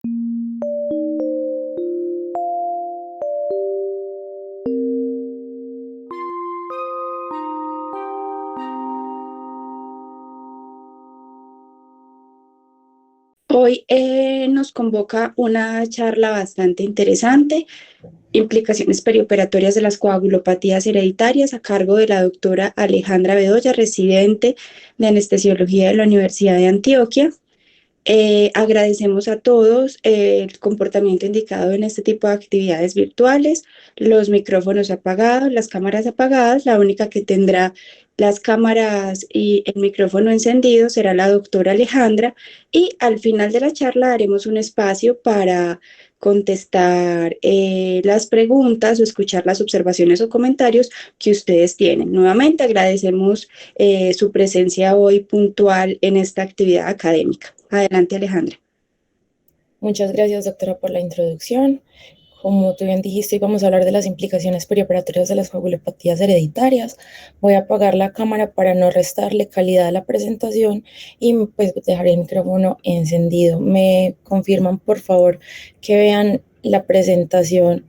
Hoy nos convoca una charla bastante interesante, implicaciones perioperatorias de las coagulopatías hereditarias, a cargo de la doctora Alejandra Bedoya, residente de anestesiología de la Universidad de Antioquia. Agradecemos a todos el comportamiento indicado en este tipo de actividades virtuales, los micrófonos apagados, las cámaras apagadas. La única que tendrá las cámaras y el micrófono encendido será la doctora Alejandra, y al final de la charla daremos un espacio para contestar las preguntas o escuchar las observaciones o comentarios que ustedes tienen. Nuevamente agradecemos su presencia hoy puntual en esta actividad académica. Adelante, Alejandra. Muchas gracias, doctora, por la introducción. Como tú bien dijiste, hoy vamos a hablar de las implicaciones perioperatorias de las coagulopatías hereditarias. Voy a apagar la cámara para no restarle calidad a la presentación y pues dejaré el micrófono encendido. ¿Me confirman, por favor, que vean la presentación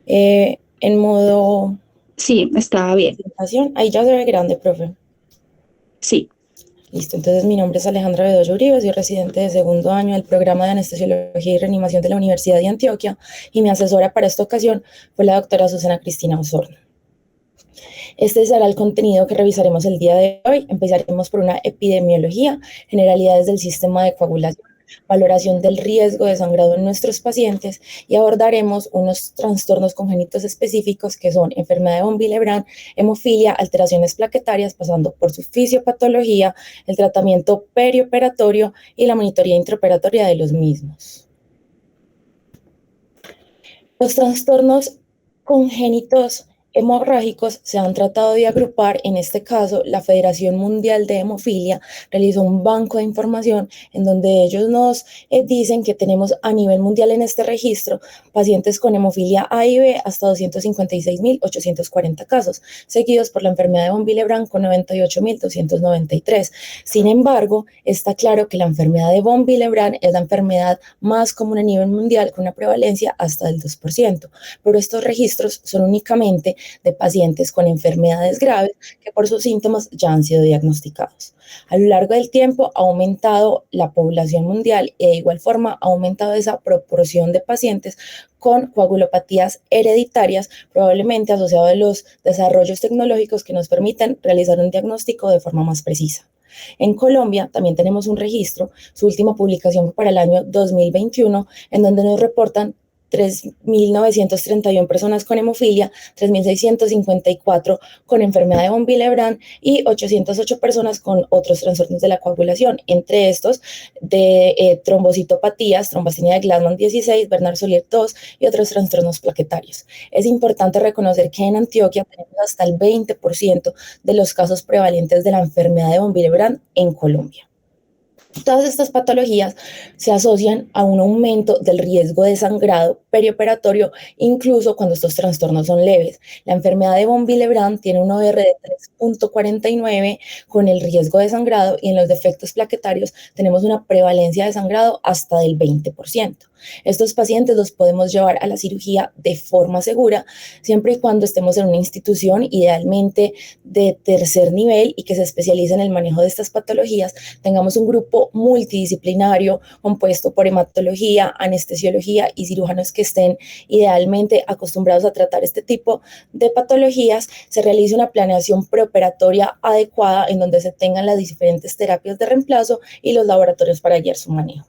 en modo... Sí, estaba bien. Presentación? Ahí ya se ve grande, profe. Sí. Listo, entonces mi nombre es Alejandra Bedoya Uribe, soy residente de segundo año del programa de anestesiología y reanimación de la Universidad de Antioquia, y mi asesora para esta ocasión fue la doctora Susana Cristina Osorno. Este será el contenido que revisaremos el día de hoy. Empezaremos por una epidemiología, generalidades del sistema de coagulación, valoración del riesgo de sangrado en nuestros pacientes, y abordaremos unos trastornos congénitos específicos que son enfermedad de von Willebrand, hemofilia, alteraciones plaquetarias, pasando por su fisiopatología, el tratamiento perioperatorio y la monitoría intraoperatoria de los mismos. Los trastornos congénitos hemorrágicos se han tratado de agrupar. En este caso, la Federación Mundial de Hemofilia realizó un banco de información en donde ellos nos dicen que tenemos a nivel mundial en este registro pacientes con hemofilia A y B hasta 256.840 casos, seguidos por la enfermedad de von Willebrand con 98.293. Sin embargo, está claro que la enfermedad de von Willebrand es la enfermedad más común a nivel mundial, con una prevalencia hasta del 2%, pero estos registros son únicamente de pacientes con enfermedades graves que por sus síntomas ya han sido diagnosticados. A lo largo del tiempo ha aumentado la población mundial y de igual forma ha aumentado esa proporción de pacientes con coagulopatías hereditarias, probablemente asociado a los desarrollos tecnológicos que nos permiten realizar un diagnóstico de forma más precisa. En Colombia también tenemos un registro, su última publicación fue para el año 2021, en donde nos reportan 3.931 personas con hemofilia, 3.654 con enfermedad de von Willebrand y 808 personas con otros trastornos de la coagulación, entre estos de trombocitopatías, trombastenia de Glasman 16, Bernard-Solier 2 y otros trastornos plaquetarios. Es importante reconocer que en Antioquia tenemos hasta el 20% de los casos prevalentes de la enfermedad de von Willebrand en Colombia. Todas estas patologías se asocian a un aumento del riesgo de sangrado perioperatorio, incluso cuando estos trastornos son leves. La enfermedad de von Willebrand tiene un OR de 3.49 con el riesgo de sangrado, y en los defectos plaquetarios tenemos una prevalencia de sangrado hasta del 20%. Estos pacientes los podemos llevar a la cirugía de forma segura, siempre y cuando estemos en una institución idealmente de tercer nivel y que se especialice en el manejo de estas patologías, tengamos un grupo multidisciplinario compuesto por hematología, anestesiología y cirujanos que estén idealmente acostumbrados a tratar este tipo de patologías. Se realice una planeación preoperatoria adecuada en donde se tengan las diferentes terapias de reemplazo y los laboratorios para guiar su manejo.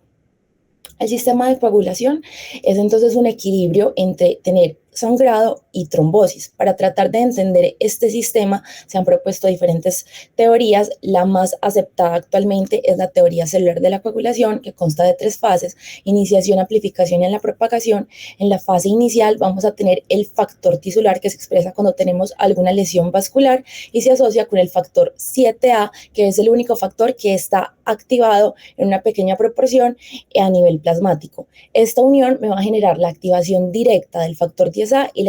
El sistema de coagulación es entonces un equilibrio entre tener sangrado y trombosis. Para tratar de entender este sistema se han propuesto diferentes teorías. La más aceptada actualmente es la teoría celular de la coagulación, que consta de 3 fases: iniciación, amplificación y en la propagación. En la fase inicial vamos a tener el factor tisular, que se expresa cuando tenemos alguna lesión vascular y se asocia con el factor 7A, que es el único factor que está activado en una pequeña proporción a nivel plasmático. Esta unión me va a generar la activación directa del factor 10 10A y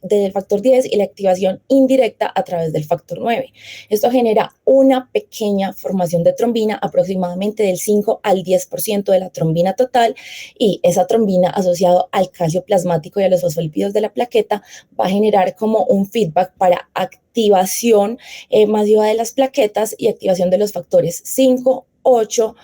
del factor 10 y la activación indirecta a través del factor 9. Esto genera una pequeña formación de trombina, aproximadamente del 5 al 10% de la trombina total, y esa trombina asociado al calcio plasmático y a los fosfolípidos de la plaqueta va a generar como un feedback para activación masiva de las plaquetas y activación de los factores 5, 8,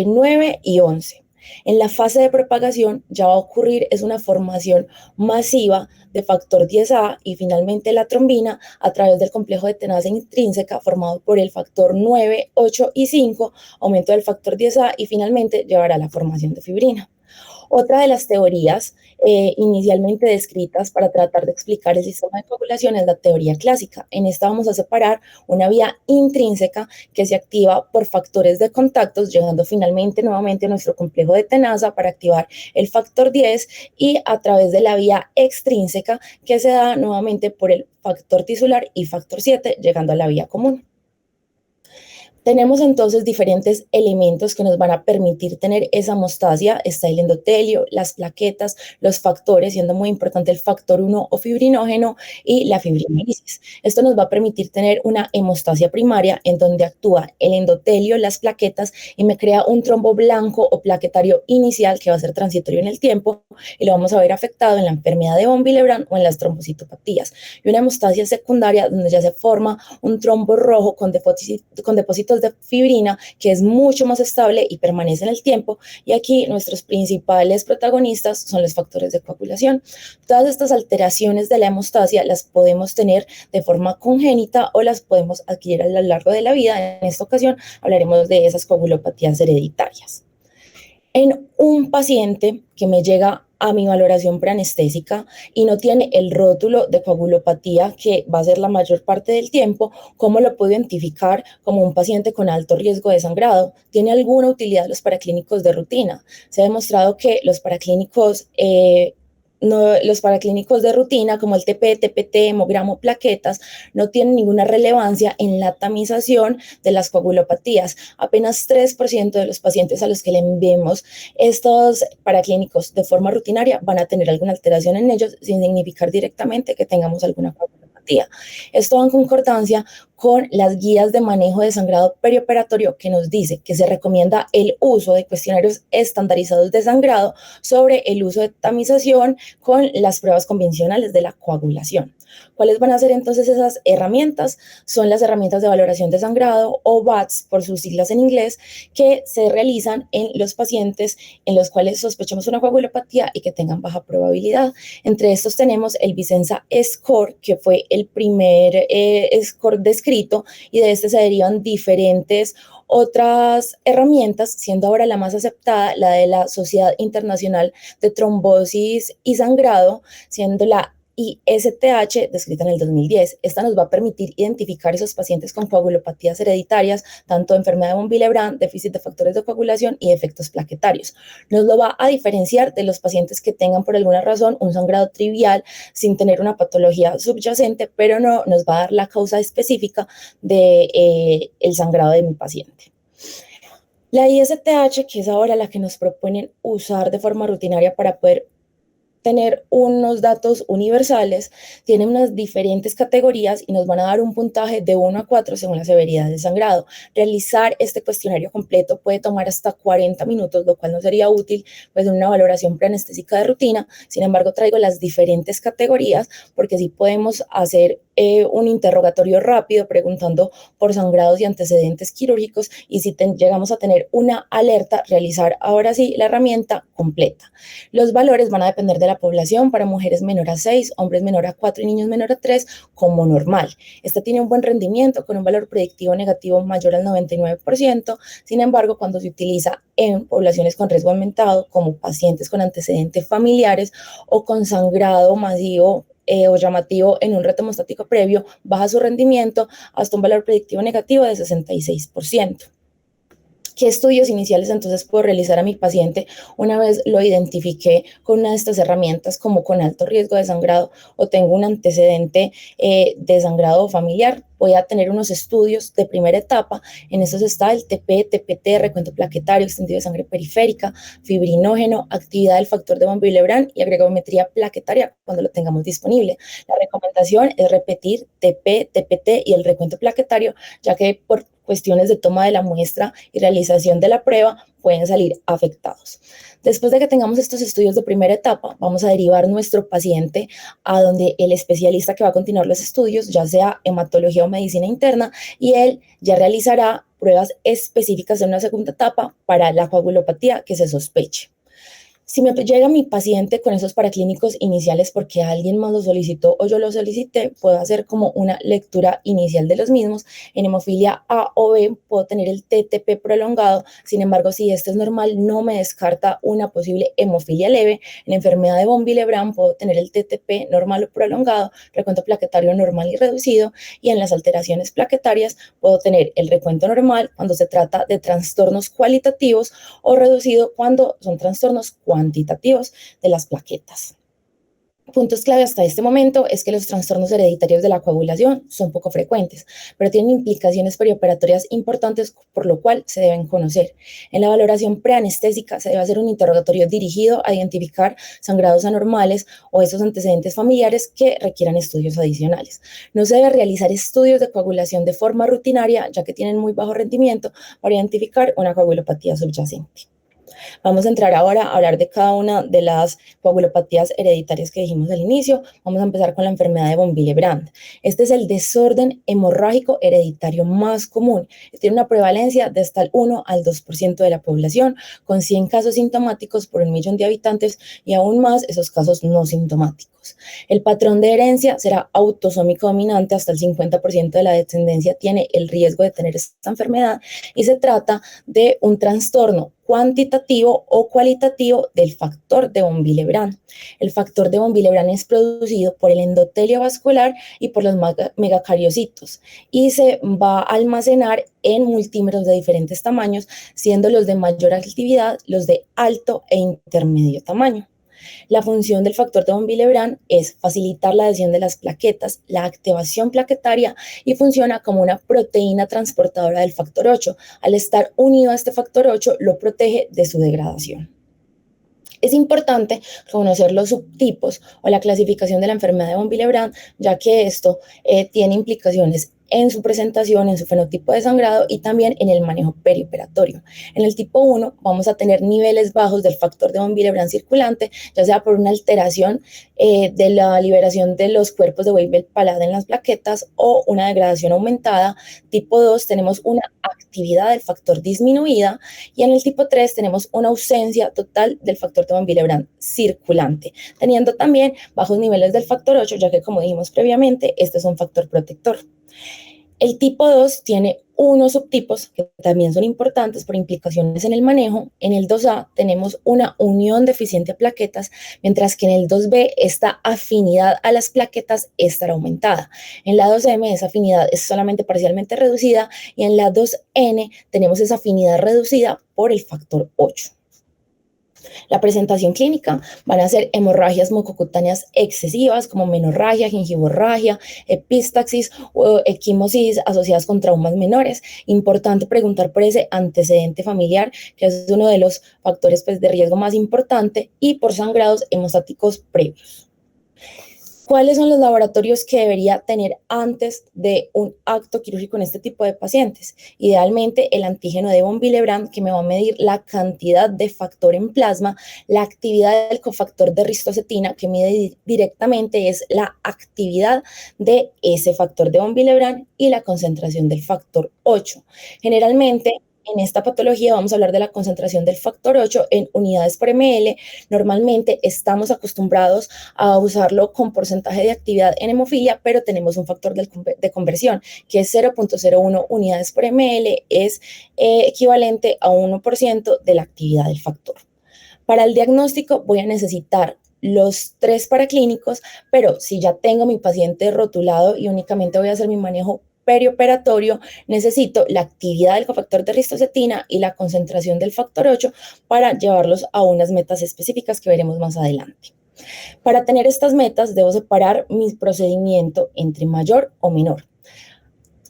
9 y 11. En la fase de propagación ya va a ocurrir es una formación masiva de factor 10A y finalmente la trombina a través del complejo de tenaza intrínseca formado por el factor 9, 8 y 5, aumento del factor 10A y finalmente llevará a la formación de fibrina. Otra de las teorías inicialmente descritas para tratar de explicar el sistema de coagulación es la teoría clásica. En esta vamos a separar una vía intrínseca que se activa por factores de contactos, llegando finalmente nuevamente a nuestro complejo de tenaza para activar el factor 10 y a través de la vía extrínseca que se da nuevamente por el factor tisular y factor 7, llegando a la vía común. Tenemos entonces diferentes elementos que nos van a permitir tener esa hemostasia. Está el endotelio, las plaquetas, los factores, siendo muy importante el factor 1 o fibrinógeno y la fibrinólisis. Esto nos va a permitir tener una hemostasia primaria en donde actúa el endotelio, las plaquetas y me crea un trombo blanco o plaquetario inicial que va a ser transitorio en el tiempo y lo vamos a ver afectado en la enfermedad de von Willebrand o en las trombocitopatías. Y una hemostasia secundaria donde ya se forma un trombo rojo con depósitos de fibrina que es mucho más estable y permanece en el tiempo, y aquí nuestros principales protagonistas son los factores de coagulación. Todas estas alteraciones de la hemostasia las podemos tener de forma congénita o las podemos adquirir a lo largo de la vida. En esta ocasión hablaremos de esas coagulopatías hereditarias. En un paciente que me llega a mi valoración preanestésica y no tiene el rótulo de coagulopatía, que va a ser la mayor parte del tiempo, ¿cómo lo puedo identificar como un paciente con alto riesgo de sangrado? ¿Tiene alguna utilidad los paraclínicos de rutina? Se ha demostrado que los paraclínicos de rutina como el TP, TPT, hemogramo, plaquetas no tienen ninguna relevancia en la tamización de las coagulopatías. Apenas 3% de los pacientes a los que le enviemos estos paraclínicos de forma rutinaria van a tener alguna alteración en ellos sin significar directamente que tengamos alguna coagulopatía. Esto va en concordancia con las guías de manejo de sangrado perioperatorio que nos dice que se recomienda el uso de cuestionarios estandarizados de sangrado sobre el uso de tamización con las pruebas convencionales de la coagulación. ¿Cuáles van a ser entonces esas herramientas? Son las herramientas de valoración de sangrado o VATS por sus siglas en inglés, que se realizan en los pacientes en los cuales sospechamos una coagulopatía y que tengan baja probabilidad. Entre estos tenemos el Vicenza Score, que fue el primer score descrito, y de este se derivan diferentes otras herramientas, siendo ahora la más aceptada la de la Sociedad Internacional de Trombosis y Sangrado, siendo la ISTH, descrita en el 2010. Esta nos va a permitir identificar esos pacientes con coagulopatías hereditarias, tanto enfermedad de von Willebrand, déficit de factores de coagulación y efectos plaquetarios. Nos lo va a diferenciar de los pacientes que tengan por alguna razón un sangrado trivial sin tener una patología subyacente, pero no nos va a dar la causa específica de el sangrado de mi paciente. La ISTH, que es ahora la que nos proponen usar de forma rutinaria para poder tener unos datos universales, tiene unas diferentes categorías y nos van a dar un puntaje de 1 a 4 según la severidad del sangrado. Realizar este cuestionario completo puede tomar hasta 40 minutos, lo cual no sería útil pues, en una valoración preanestésica de rutina. Sin embargo, traigo las diferentes categorías porque sí podemos hacer un interrogatorio rápido preguntando por sangrados y antecedentes quirúrgicos, y si llegamos a tener una alerta, realizar ahora sí la herramienta completa. Los valores van a depender de la población. Para mujeres menor a 6, hombres menor a 4 y niños menor a 3 como normal. Esta tiene un buen rendimiento con un valor predictivo negativo mayor al 99%. Sin embargo, cuando se utiliza en poblaciones con riesgo aumentado como pacientes con antecedentes familiares o con sangrado masivo o llamativo en un reto hemostático previo, baja su rendimiento hasta un valor predictivo negativo de 66%. ¿Qué estudios iniciales entonces puedo realizar a mi paciente una vez lo identifiqué con una de estas herramientas como con alto riesgo de sangrado o tengo un antecedente de sangrado familiar? Voy a tener unos estudios de primera etapa. En esos está el TP, TPT, recuento plaquetario, extendido de sangre periférica, fibrinógeno, actividad del factor de von Willebrand y agregometría plaquetaria cuando lo tengamos disponible. La recomendación es repetir TP, TPT y el recuento plaquetario, ya que por cuestiones de toma de la muestra y realización de la prueba pueden salir afectados. Después de que tengamos estos estudios de primera etapa, vamos a derivar nuestro paciente a donde el especialista que va a continuar los estudios, ya sea hematología o medicina interna, y él ya realizará pruebas específicas en una segunda etapa para la coagulopatía que se sospeche. Si me llega mi paciente con esos paraclínicos iniciales porque alguien más lo solicitó o yo lo solicité, puedo hacer como una lectura inicial de los mismos. En hemofilia A o B puedo tener el TTP prolongado. Sin embargo, si este es normal, no me descarta una posible hemofilia leve. En enfermedad de von Willebrand puedo tener el TTP normal o prolongado, recuento plaquetario normal y reducido. Y en las alteraciones plaquetarias puedo tener el recuento normal cuando se trata de trastornos cualitativos o reducido cuando son trastornos cuantitativos de las plaquetas. Puntos clave hasta este momento es que los trastornos hereditarios de la coagulación son poco frecuentes, pero tienen implicaciones perioperatorias importantes, por lo cual se deben conocer. En la valoración preanestésica se debe hacer un interrogatorio dirigido a identificar sangrados anormales o esos antecedentes familiares que requieran estudios adicionales. No se debe realizar estudios de coagulación de forma rutinaria, ya que tienen muy bajo rendimiento para identificar una coagulopatía subyacente. Vamos a entrar ahora a hablar de cada una de las coagulopatías hereditarias que dijimos al inicio. Vamos a empezar con la enfermedad de von Willebrand. Este es el desorden hemorrágico hereditario más común. Tiene una prevalencia de hasta el 1 al 2% de la población, con 100 casos sintomáticos por 1.000.000 de habitantes y aún más esos casos no sintomáticos. El patrón de herencia será autosómico dominante, hasta el 50% de la descendencia tiene el riesgo de tener esta enfermedad y se trata de un trastorno cuantitativo o cualitativo del factor de von Willebrand. El factor de von Willebrand es producido por el endotelio vascular y por los megacariocitos y se va a almacenar en multímeros de diferentes tamaños, siendo los de mayor actividad los de alto e intermedio tamaño. La función del factor de von Willebrand es facilitar la adhesión de las plaquetas, la activación plaquetaria y funciona como una proteína transportadora del factor 8. Al estar unido a este factor 8, lo protege de su degradación. Es importante conocer los subtipos o la clasificación de la enfermedad de von Willebrand, ya que esto tiene implicaciones en su presentación, en su fenotipo de sangrado y también en el manejo perioperatorio. En el tipo 1 vamos a tener niveles bajos del factor de von Willebrand circulante, ya sea por una alteración de la liberación de los cuerpos de Weibel-Palade en las plaquetas o una degradación aumentada. Tipo 2 tenemos una actividad del factor disminuida y en el tipo 3 tenemos una ausencia total del factor de von Willebrand circulante, teniendo también bajos niveles del factor 8, ya que como dijimos previamente, este es un factor protector. El tipo 2 tiene unos subtipos que también son importantes por implicaciones en el manejo. En el 2A tenemos una unión deficiente a plaquetas, mientras que en el 2B esta afinidad a las plaquetas estará aumentada. En la 2M esa afinidad es solamente parcialmente reducida y en la 2N tenemos esa afinidad reducida por el factor 8. La presentación clínica van a ser hemorragias mucocutáneas excesivas como menorragia, gingivorragia, epistaxis o equimosis asociadas con traumas menores. Importante preguntar por ese antecedente familiar, que es uno de los factores pues, de riesgo más importante, y por sangrados hemostáticos previos. ¿Cuáles son los laboratorios que debería tener antes de un acto quirúrgico en este tipo de pacientes? Idealmente el antígeno de von Willebrand, que me va a medir la cantidad de factor en plasma, la actividad del cofactor de ristocetina, que mide directamente es la actividad de ese factor de von Willebrand, y la concentración del factor 8. Generalmente, en esta patología vamos a hablar de la concentración del factor 8 en unidades por ml. Normalmente estamos acostumbrados a usarlo con porcentaje de actividad en hemofilia, pero tenemos un factor de conversión que es 0.01 unidades por ml, es equivalente a 1% de la actividad del factor. Para el diagnóstico voy a necesitar los 3 paraclínicos, pero si ya tengo mi paciente rotulado y únicamente voy a hacer mi manejo perioperatorio necesito la actividad del cofactor de ristocetina y la concentración del factor 8 para llevarlos a unas metas específicas que veremos más adelante. Para tener estas metas debo separar mi procedimiento entre mayor o menor,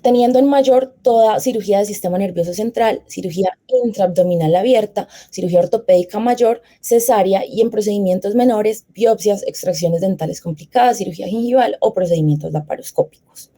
teniendo en mayor toda cirugía del sistema nervioso central, cirugía intraabdominal abierta, cirugía ortopédica mayor, cesárea, y en procedimientos menores, biopsias, extracciones dentales complicadas, cirugía gingival o procedimientos laparoscópicos.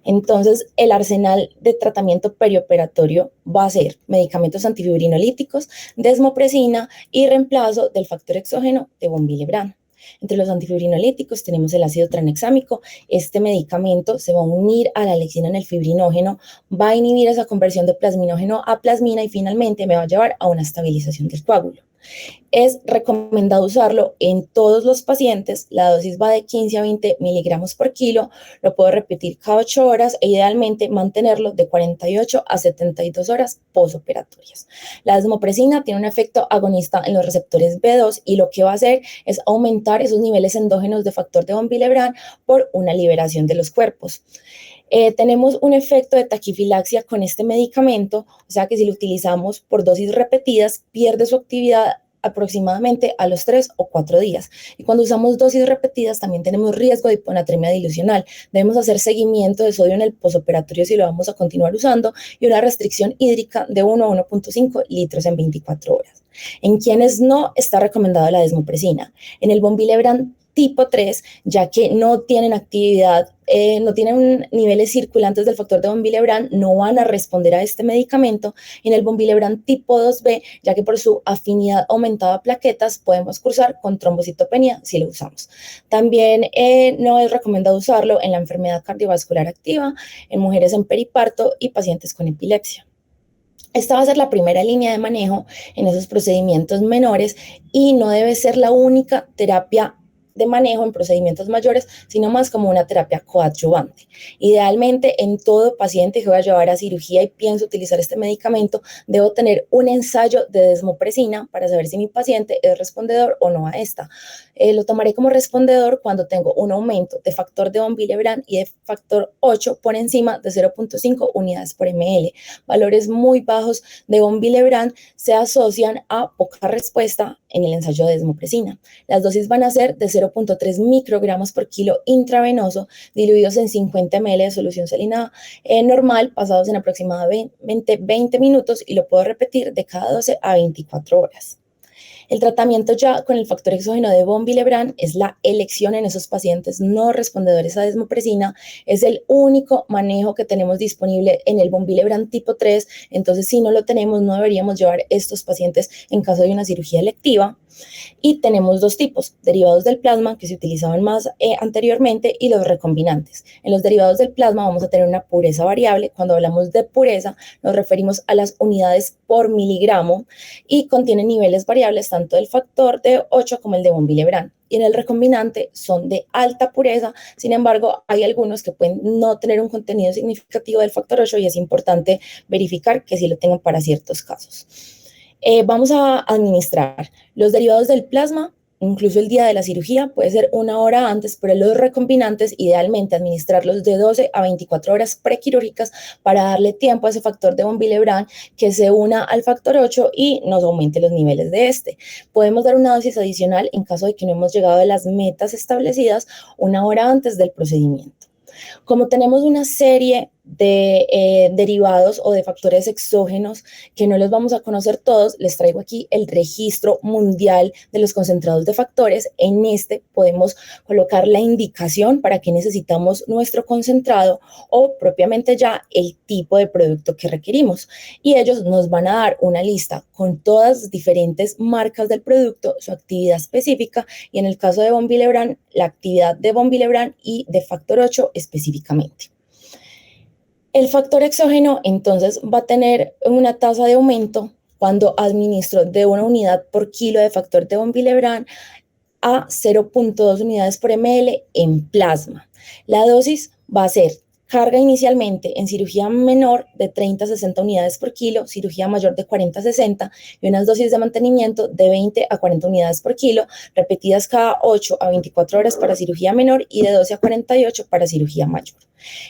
Entonces, el arsenal de tratamiento perioperatorio va a ser medicamentos antifibrinolíticos, desmopresina y reemplazo del factor exógeno de von Willebrand. Entre los antifibrinolíticos tenemos el ácido tranexámico. Este medicamento se va a unir a la lectina en el fibrinógeno, va a inhibir esa conversión de plasminógeno a plasmina y finalmente me va a llevar a una estabilización del coágulo. Es recomendado usarlo en todos los pacientes. La dosis va de 15 a 20 miligramos por kilo. Lo puedo repetir cada 8 horas e idealmente mantenerlo de 48 a 72 horas posoperatorias. La desmopresina tiene un efecto agonista en los receptores B2 y lo que va a hacer es aumentar esos niveles endógenos de factor de von Willebrand por una liberación de los cuerpos. Tenemos un efecto de taquifilaxia con este medicamento, o sea que si lo utilizamos por dosis repetidas, pierde su actividad aproximadamente a los 3 o 4 días. Y cuando usamos dosis repetidas también tenemos riesgo de hiponatremia dilucional. Debemos hacer seguimiento de sodio en el posoperatorio si lo vamos a continuar usando y una restricción hídrica de 1 a 1.5 litros en 24 horas. En quienes no está recomendada la desmopresina. En el von Willebrand tipo 3, ya que no tienen actividad, no tienen niveles circulantes del factor de von Willebrand, no van a responder a este medicamento. En el von Willebrand tipo 2B, ya que por su afinidad aumentada a plaquetas, podemos cursar con trombocitopenia si lo usamos. También no es recomendado usarlo en la enfermedad cardiovascular activa, en mujeres en periparto y pacientes con epilepsia. Esta va a ser la primera línea de manejo en esos procedimientos menores y no debe ser la única terapia de manejo en procedimientos mayores, sino más como una terapia coadyuvante. Idealmente, en todo paciente que voy a llevar a cirugía y pienso utilizar este medicamento, debo tener un ensayo de desmopresina para saber si mi paciente es respondedor o no a esta. Lo tomaré como respondedor cuando tengo un aumento de factor de von Willebrand y de factor 8 por encima de 0.5 unidades por ml. Valores muy bajos de von Willebrand se asocian a poca respuesta en el ensayo de desmopresina. Las dosis van a ser de 0.3 microgramos por kilo intravenoso, diluidos en 50 ml de solución salina normal, pasados en aproximadamente 20 minutos, y lo puedo repetir de cada 12 a 24 horas. El tratamiento ya con el factor exógeno de von Willebrand es la elección en esos pacientes no respondedores a desmopresina. Es el único manejo que tenemos disponible en el von Willebrand tipo 3. Entonces, si no lo tenemos, no deberíamos llevar estos pacientes en caso de una cirugía electiva. Y tenemos dos tipos: derivados del plasma, que se utilizaban más anteriormente, y los recombinantes. En los derivados del plasma vamos a tener una pureza variable. Cuando hablamos de pureza nos referimos a las unidades por miligramo y contienen niveles variables tanto del factor de 8 como el de von Willebrand. Y en el recombinante son de alta pureza. Sin embargo, hay algunos que pueden no tener un contenido significativo del factor 8 y es importante verificar que sí lo tengan para ciertos casos. Vamos a administrar los derivados del plasma, incluso el día de la cirugía, puede ser una hora antes, pero los recombinantes, idealmente administrarlos de 12 a 24 horas prequirúrgicas para darle tiempo a ese factor de von Willebrand que se una al factor 8 y nos aumente los niveles de este. Podemos dar una dosis adicional en caso de que no hemos llegado a las metas establecidas una hora antes del procedimiento. Como tenemos una serie de derivados o de factores exógenos que no los vamos a conocer todos, les traigo aquí el registro mundial de los concentrados de factores. En este podemos colocar la indicación para qué necesitamos nuestro concentrado o propiamente ya el tipo de producto que requerimos. Y ellos nos van a dar una lista con todas las diferentes marcas del producto, su actividad específica y en el caso de von Willebrand, la actividad de von Willebrand y de factor 8 específicamente. El factor exógeno entonces va a tener una tasa de aumento cuando administro de una unidad por kilo de factor de von Willebrand a 0.2 unidades por ml en plasma. La dosis va a ser Carga inicialmente en cirugía menor de 30 a 60 unidades por kilo, cirugía mayor de 40 a 60 y unas dosis de mantenimiento de 20 a 40 unidades por kilo, repetidas cada 8 a 24 horas para cirugía menor y de 12 a 48 para cirugía mayor.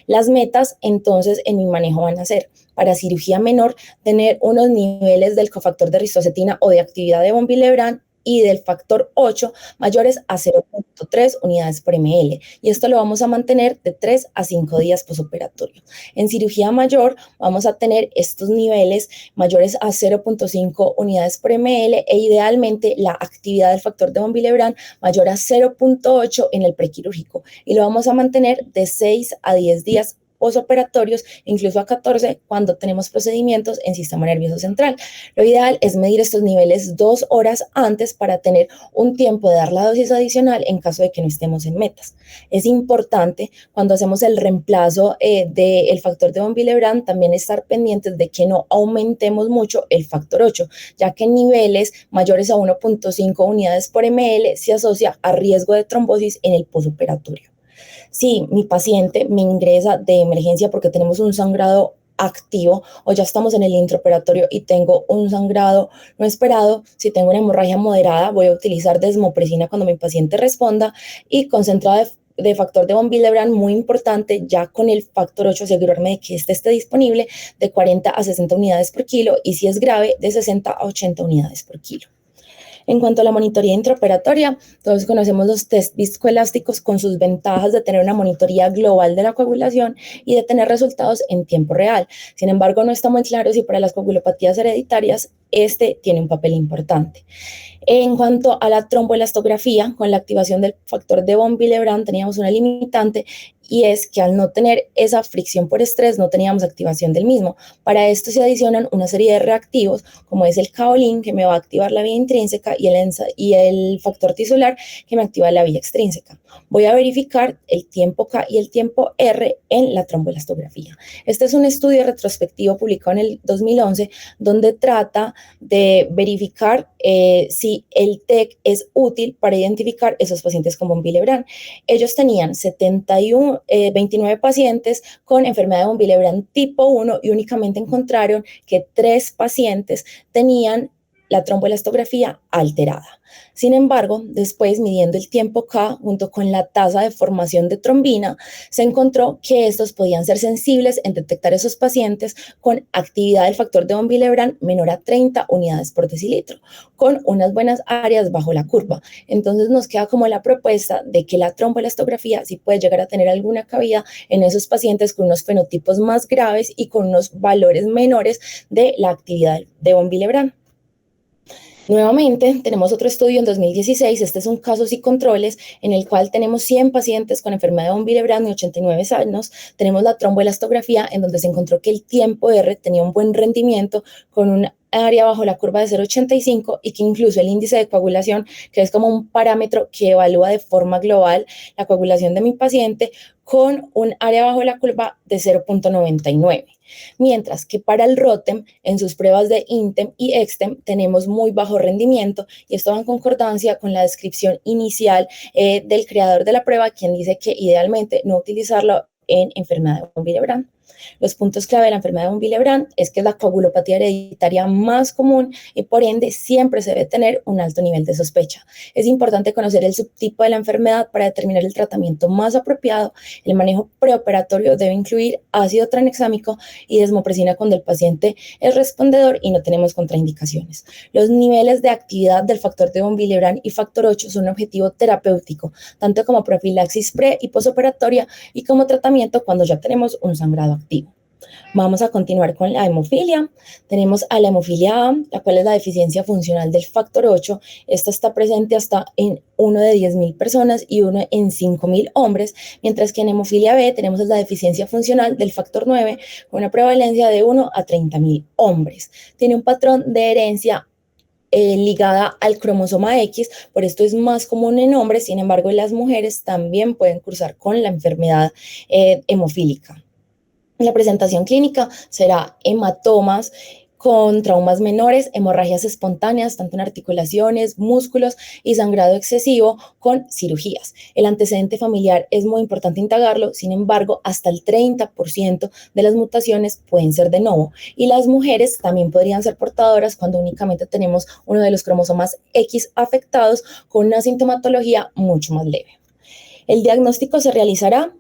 Las metas entonces en mi manejo van a ser para cirugía menor tener unos niveles del cofactor de ristocetina o de actividad de von Willebrand y del factor 8 mayores a 0.3 unidades por ml. Y esto lo vamos a mantener de 3 a 5 días posoperatorio. En cirugía mayor vamos a tener estos niveles mayores a 0.5 unidades por ml e idealmente la actividad del factor de von Willebrand mayor a 0.8 en el prequirúrgico. Y lo vamos a mantener de 6 a 10 días posoperatorios, incluso a 14 cuando tenemos procedimientos en sistema nervioso central. Lo ideal es medir estos niveles 2 horas antes para tener un tiempo de dar la dosis adicional en caso de que no estemos en metas. Es importante cuando hacemos el reemplazo del factor de von Willebrand también estar pendientes de que no aumentemos mucho el factor 8, ya que en niveles mayores a 1.5 unidades por ml se asocia a riesgo de trombosis en el posoperatorio. Si mi paciente me ingresa de emergencia porque tenemos un sangrado activo o ya estamos en el intraoperatorio y tengo un sangrado no esperado, si tengo una hemorragia moderada voy a utilizar desmopresina cuando mi paciente responda y concentrado de factor de von Willebrand, muy importante, ya con el factor 8 asegurarme de que este esté disponible de 40 a 60 unidades por kilo y si es grave de 60 a 80 unidades por kilo. En cuanto a la monitoría intraoperatoria, todos conocemos los test viscoelásticos con sus ventajas de tener una monitoría global de la coagulación y de tener resultados en tiempo real. Sin embargo, no está muy claro si para las coagulopatías hereditarias este tiene un papel importante. En cuanto a la tromboelastografía, con la activación del factor de von Willebrand teníamos una limitante y es que al no tener esa fricción por estrés no teníamos activación del mismo. Para esto se adicionan una serie de reactivos como es el kaolin que me va a activar la vía intrínseca y el factor tisular que me activa la vía extrínseca. Voy a verificar el tiempo K y el tiempo R en la tromboelastografía. Este es un estudio retrospectivo publicado en el 2011 donde trata de verificar si el TEC es útil para identificar esos pacientes con von Willebrand. Ellos tenían 29 pacientes con enfermedad de von Willebrand tipo 1 y únicamente encontraron que 3 pacientes tenían la tromboelastografía alterada. Sin embargo, después midiendo el tiempo K junto con la tasa de formación de trombina, se encontró que estos podían ser sensibles en detectar esos pacientes con actividad del factor de von Willebrand menor a 30 unidades por decilitro, con unas buenas áreas bajo la curva. Entonces nos queda como la propuesta de que la tromboelastografía sí puede llegar a tener alguna cabida en esos pacientes con unos fenotipos más graves y con unos valores menores de la actividad de von Willebrand. Nuevamente, tenemos otro estudio en 2016, este es un casos y controles en el cual tenemos 100 pacientes con enfermedad de von Willebrand y 89 años. Tenemos la tromboelastografía en donde se encontró que el tiempo R tenía un buen rendimiento con un área bajo la curva de 0.85 y que incluso el índice de coagulación, que es como un parámetro que evalúa de forma global la coagulación de mi paciente, con un área bajo la curva de 0.99. Mientras que para el ROTEM, en sus pruebas de INTEM y EXTEM, tenemos muy bajo rendimiento y esto va en concordancia con la descripción inicial del creador de la prueba, quien dice que idealmente no utilizarlo en enfermedad de von Willebrand. Los puntos clave de la enfermedad de von Willebrand es que es la coagulopatía hereditaria más común y por ende siempre se debe tener un alto nivel de sospecha. Es importante conocer el subtipo de la enfermedad para determinar el tratamiento más apropiado. El manejo preoperatorio debe incluir ácido tranexámico y desmopresina cuando el paciente es respondedor y no tenemos contraindicaciones. Los niveles de actividad del factor de von Willebrand y factor 8 son un objetivo terapéutico, tanto como profilaxis pre y posoperatoria y como tratamiento cuando ya tenemos un sangrado activo. Vamos a continuar con la hemofilia. Tenemos a la hemofilia A, la cual es la deficiencia funcional del factor 8. Esta está presente hasta en 1 de 10.000 personas y 1 en 5.000 hombres, mientras que en hemofilia B tenemos la deficiencia funcional del factor 9 con una prevalencia de 1 a 30.000 hombres. Tiene un patrón de herencia ligada al cromosoma X, por esto es más común en hombres, sin embargo en las mujeres también pueden cursar con la enfermedad hemofílica. La presentación clínica será hematomas con traumas menores, hemorragias espontáneas, tanto en articulaciones, músculos y sangrado excesivo con cirugías. El antecedente familiar es muy importante indagarlo, sin embargo, hasta el 30% de las mutaciones pueden ser de novo y las mujeres también podrían ser portadoras cuando únicamente tenemos uno de los cromosomas X afectados con una sintomatología mucho más leve. El diagnóstico se realizará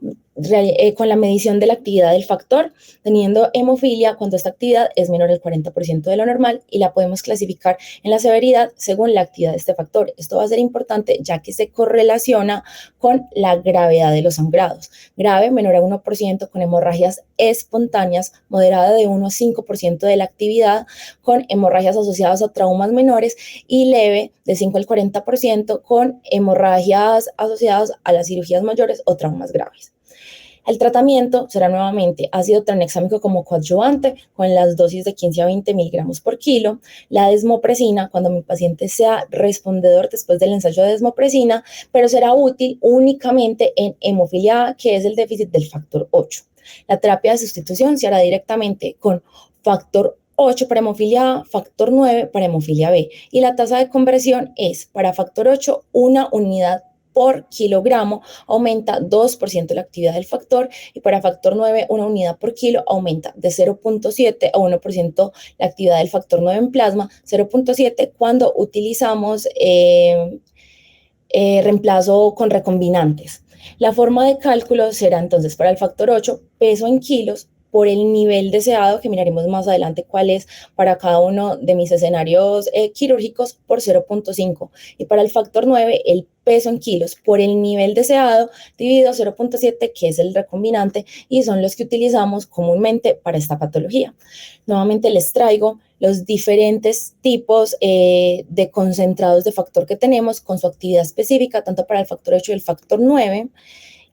con la medición de la actividad del factor, teniendo hemofilia cuando esta actividad es menor al 40% de lo normal y la podemos clasificar en la severidad según la actividad de este factor. Esto va a ser importante ya que se correlaciona con la gravedad de los sangrados. Grave, menor a 1% con hemorragias espontáneas, moderada de 1 a 5% de la actividad con hemorragias asociadas a traumas menores y leve de 5 al 40% con hemorragias asociadas a las cirugías mayores o traumas graves. El tratamiento será nuevamente ácido tranexámico como coadyuvante con las dosis de 15 a 20 miligramos por kilo, la desmopresina cuando mi paciente sea respondedor después del ensayo de desmopresina, pero será útil únicamente en hemofilia A, que es el déficit del factor 8. La terapia de sustitución se hará directamente con factor 8 para hemofilia A, factor 9 para hemofilia B y la tasa de conversión es para factor 8 una unidad por kilogramo aumenta 2% la actividad del factor y para factor 9 una unidad por kilo aumenta de 0.7 a 1% la actividad del factor 9 en plasma, 0.7 cuando utilizamos reemplazo con recombinantes. La forma de cálculo será entonces para el factor 8 peso en kilos por el nivel deseado, que miraremos más adelante cuál es para cada uno de mis escenarios quirúrgicos, por 0.5. Y para el factor 9, el peso en kilos por el nivel deseado dividido 0.7, que es el recombinante, y son los que utilizamos comúnmente para esta patología. Nuevamente les traigo los diferentes tipos de concentrados de factor que tenemos con su actividad específica, tanto para el factor 8 y el factor 9.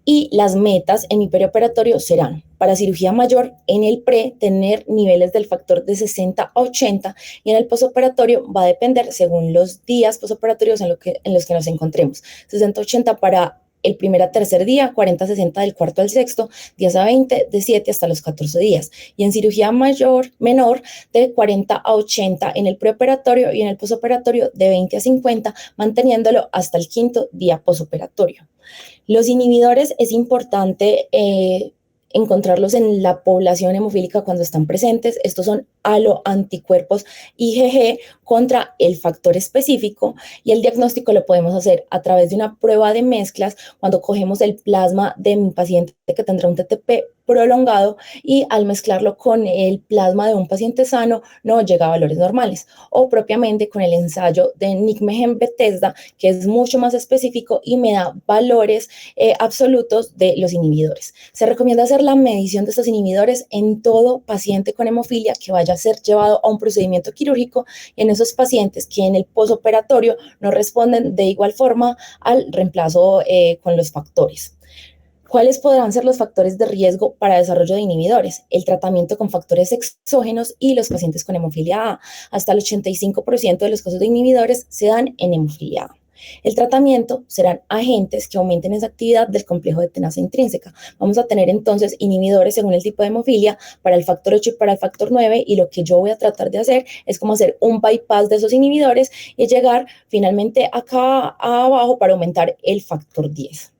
Y las metas en mi perioperatorio serán para cirugía mayor en el pre tener niveles del factor de 60 a 80 y en el posoperatorio va a depender según los días posoperatorios en los que nos encontremos. 60 a 80 para el primer a tercer día, 40 a 60 del cuarto al sexto, 10 a 20 de 7 hasta los 14 días. Y en cirugía menor de 40 a 80 en el preoperatorio y en el posoperatorio de 20 a 50, manteniéndolo hasta el quinto día posoperatorio. Los inhibidores es importante encontrarlos en la población hemofílica cuando están presentes. Estos son aloanticuerpos IgG contra el factor específico y el diagnóstico lo podemos hacer a través de una prueba de mezclas cuando cogemos el plasma de mi paciente que tendrá un TTP prolongado y al mezclarlo con el plasma de un paciente sano no llega a valores normales, o propiamente con el ensayo de Nijmegen-Bethesda, que es mucho más específico y me da valores absolutos de los inhibidores. Se recomienda hacer la medición de estos inhibidores en todo paciente con hemofilia que vaya a ser llevado a un procedimiento quirúrgico y en esos pacientes que en el posoperatorio no responden de igual forma al reemplazo con los factores. ¿Cuáles podrán ser los factores de riesgo para desarrollo de inhibidores? El tratamiento con factores exógenos y los pacientes con hemofilia A. Hasta el 85% de los casos de inhibidores se dan en hemofilia A. El tratamiento serán agentes que aumenten esa actividad del complejo de tenaza intrínseca. Vamos a tener entonces inhibidores según el tipo de hemofilia para el factor 8 y para el factor 9 y lo que yo voy a tratar de hacer es como hacer un bypass de esos inhibidores y llegar finalmente acá abajo para aumentar el factor 10.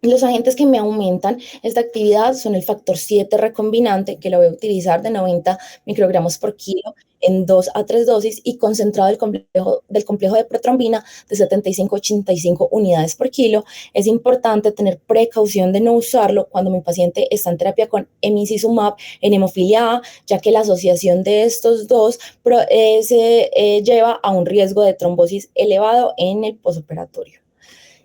Los agentes que me aumentan esta actividad son el factor 7 recombinante, que lo voy a utilizar de 90 microgramos por kilo en 2 a 3 dosis y concentrado del complejo de protrombina de 75 a 85 unidades por kilo. Es importante tener precaución de no usarlo cuando mi paciente está en terapia con emicizumab en hemofilia A, ya que la asociación de estos dos se lleva a un riesgo de trombosis elevado en el posoperatorio.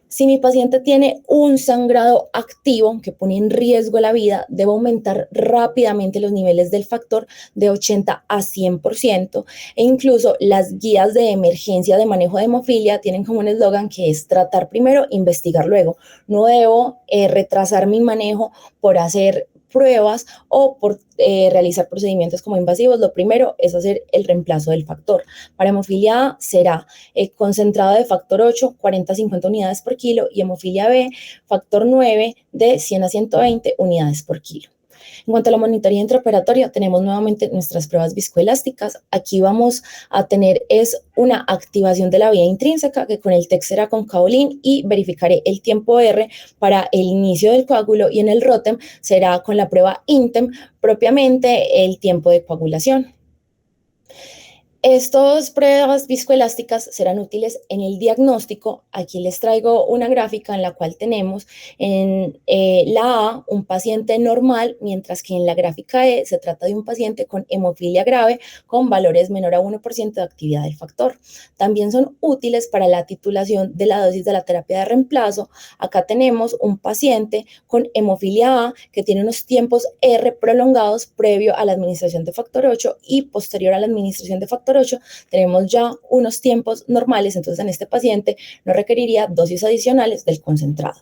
Si mi paciente tiene un sangrado activo que pone en riesgo la vida, debo aumentar rápidamente los niveles del factor de 80 a 100% e incluso las guías de emergencia de manejo de hemofilia tienen como un eslogan que es tratar primero, investigar luego. No debo retrasar mi manejo por hacer pruebas o por realizar procedimientos como invasivos. Lo primero es hacer el reemplazo del factor. Para hemofilia A será concentrado de factor 8, 40 a 50 unidades por kilo y hemofilia B, factor 9 de 100 a 120 unidades por kilo. En cuanto a la monitoría intraoperatoria, tenemos nuevamente nuestras pruebas viscoelásticas. Aquí vamos a tener una activación de la vía intrínseca, que con el TEC será con Kaolin, y verificaré el tiempo R para el inicio del coágulo, y en el ROTEM será con la prueba INTEM, propiamente el tiempo de coagulación. Estas pruebas viscoelásticas serán útiles en el diagnóstico. Aquí les traigo una gráfica en la cual tenemos en la A un paciente normal, mientras que en la gráfica E se trata de un paciente con hemofilia grave con valores menor a 1% de actividad del factor. También son útiles para la titulación de la dosis de la terapia de reemplazo. Acá tenemos un paciente con hemofilia A que tiene unos tiempos R prolongados previo a la administración de factor 8 y posterior a la administración de factor 8 tenemos ya unos tiempos normales, entonces en este paciente no requeriría dosis adicionales del concentrado.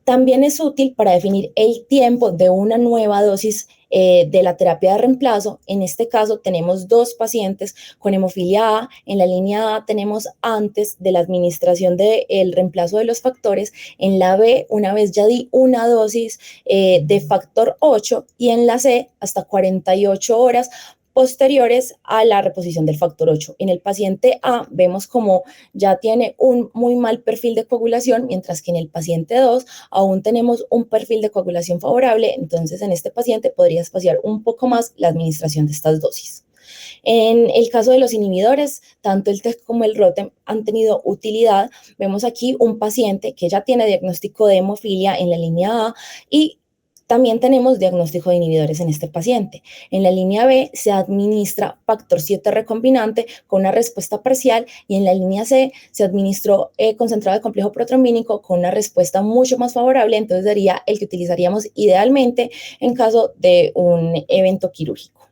También es útil para definir el tiempo de una nueva dosis de la terapia de reemplazo. En este caso tenemos dos pacientes con hemofilia A. En la línea A tenemos antes de la administración del reemplazo de los factores. En la B, una vez ya di una dosis de factor 8, y en la C hasta 48 horas posteriores a la reposición del factor 8. En el paciente A vemos como ya tiene un muy mal perfil de coagulación, mientras que en el paciente 2 aún tenemos un perfil de coagulación favorable. Entonces en este paciente podría espaciar un poco más la administración de estas dosis. En el caso de los inhibidores, tanto el TEC como el ROTEM han tenido utilidad. Vemos aquí un paciente que ya tiene diagnóstico de hemofilia en la línea A, y también tenemos diagnóstico de inhibidores en este paciente. En la línea B se administra factor 7 recombinante con una respuesta parcial, y en la línea C se administró concentrado de complejo protrombínico con una respuesta mucho más favorable. Entonces sería el que utilizaríamos idealmente en caso de un evento quirúrgico.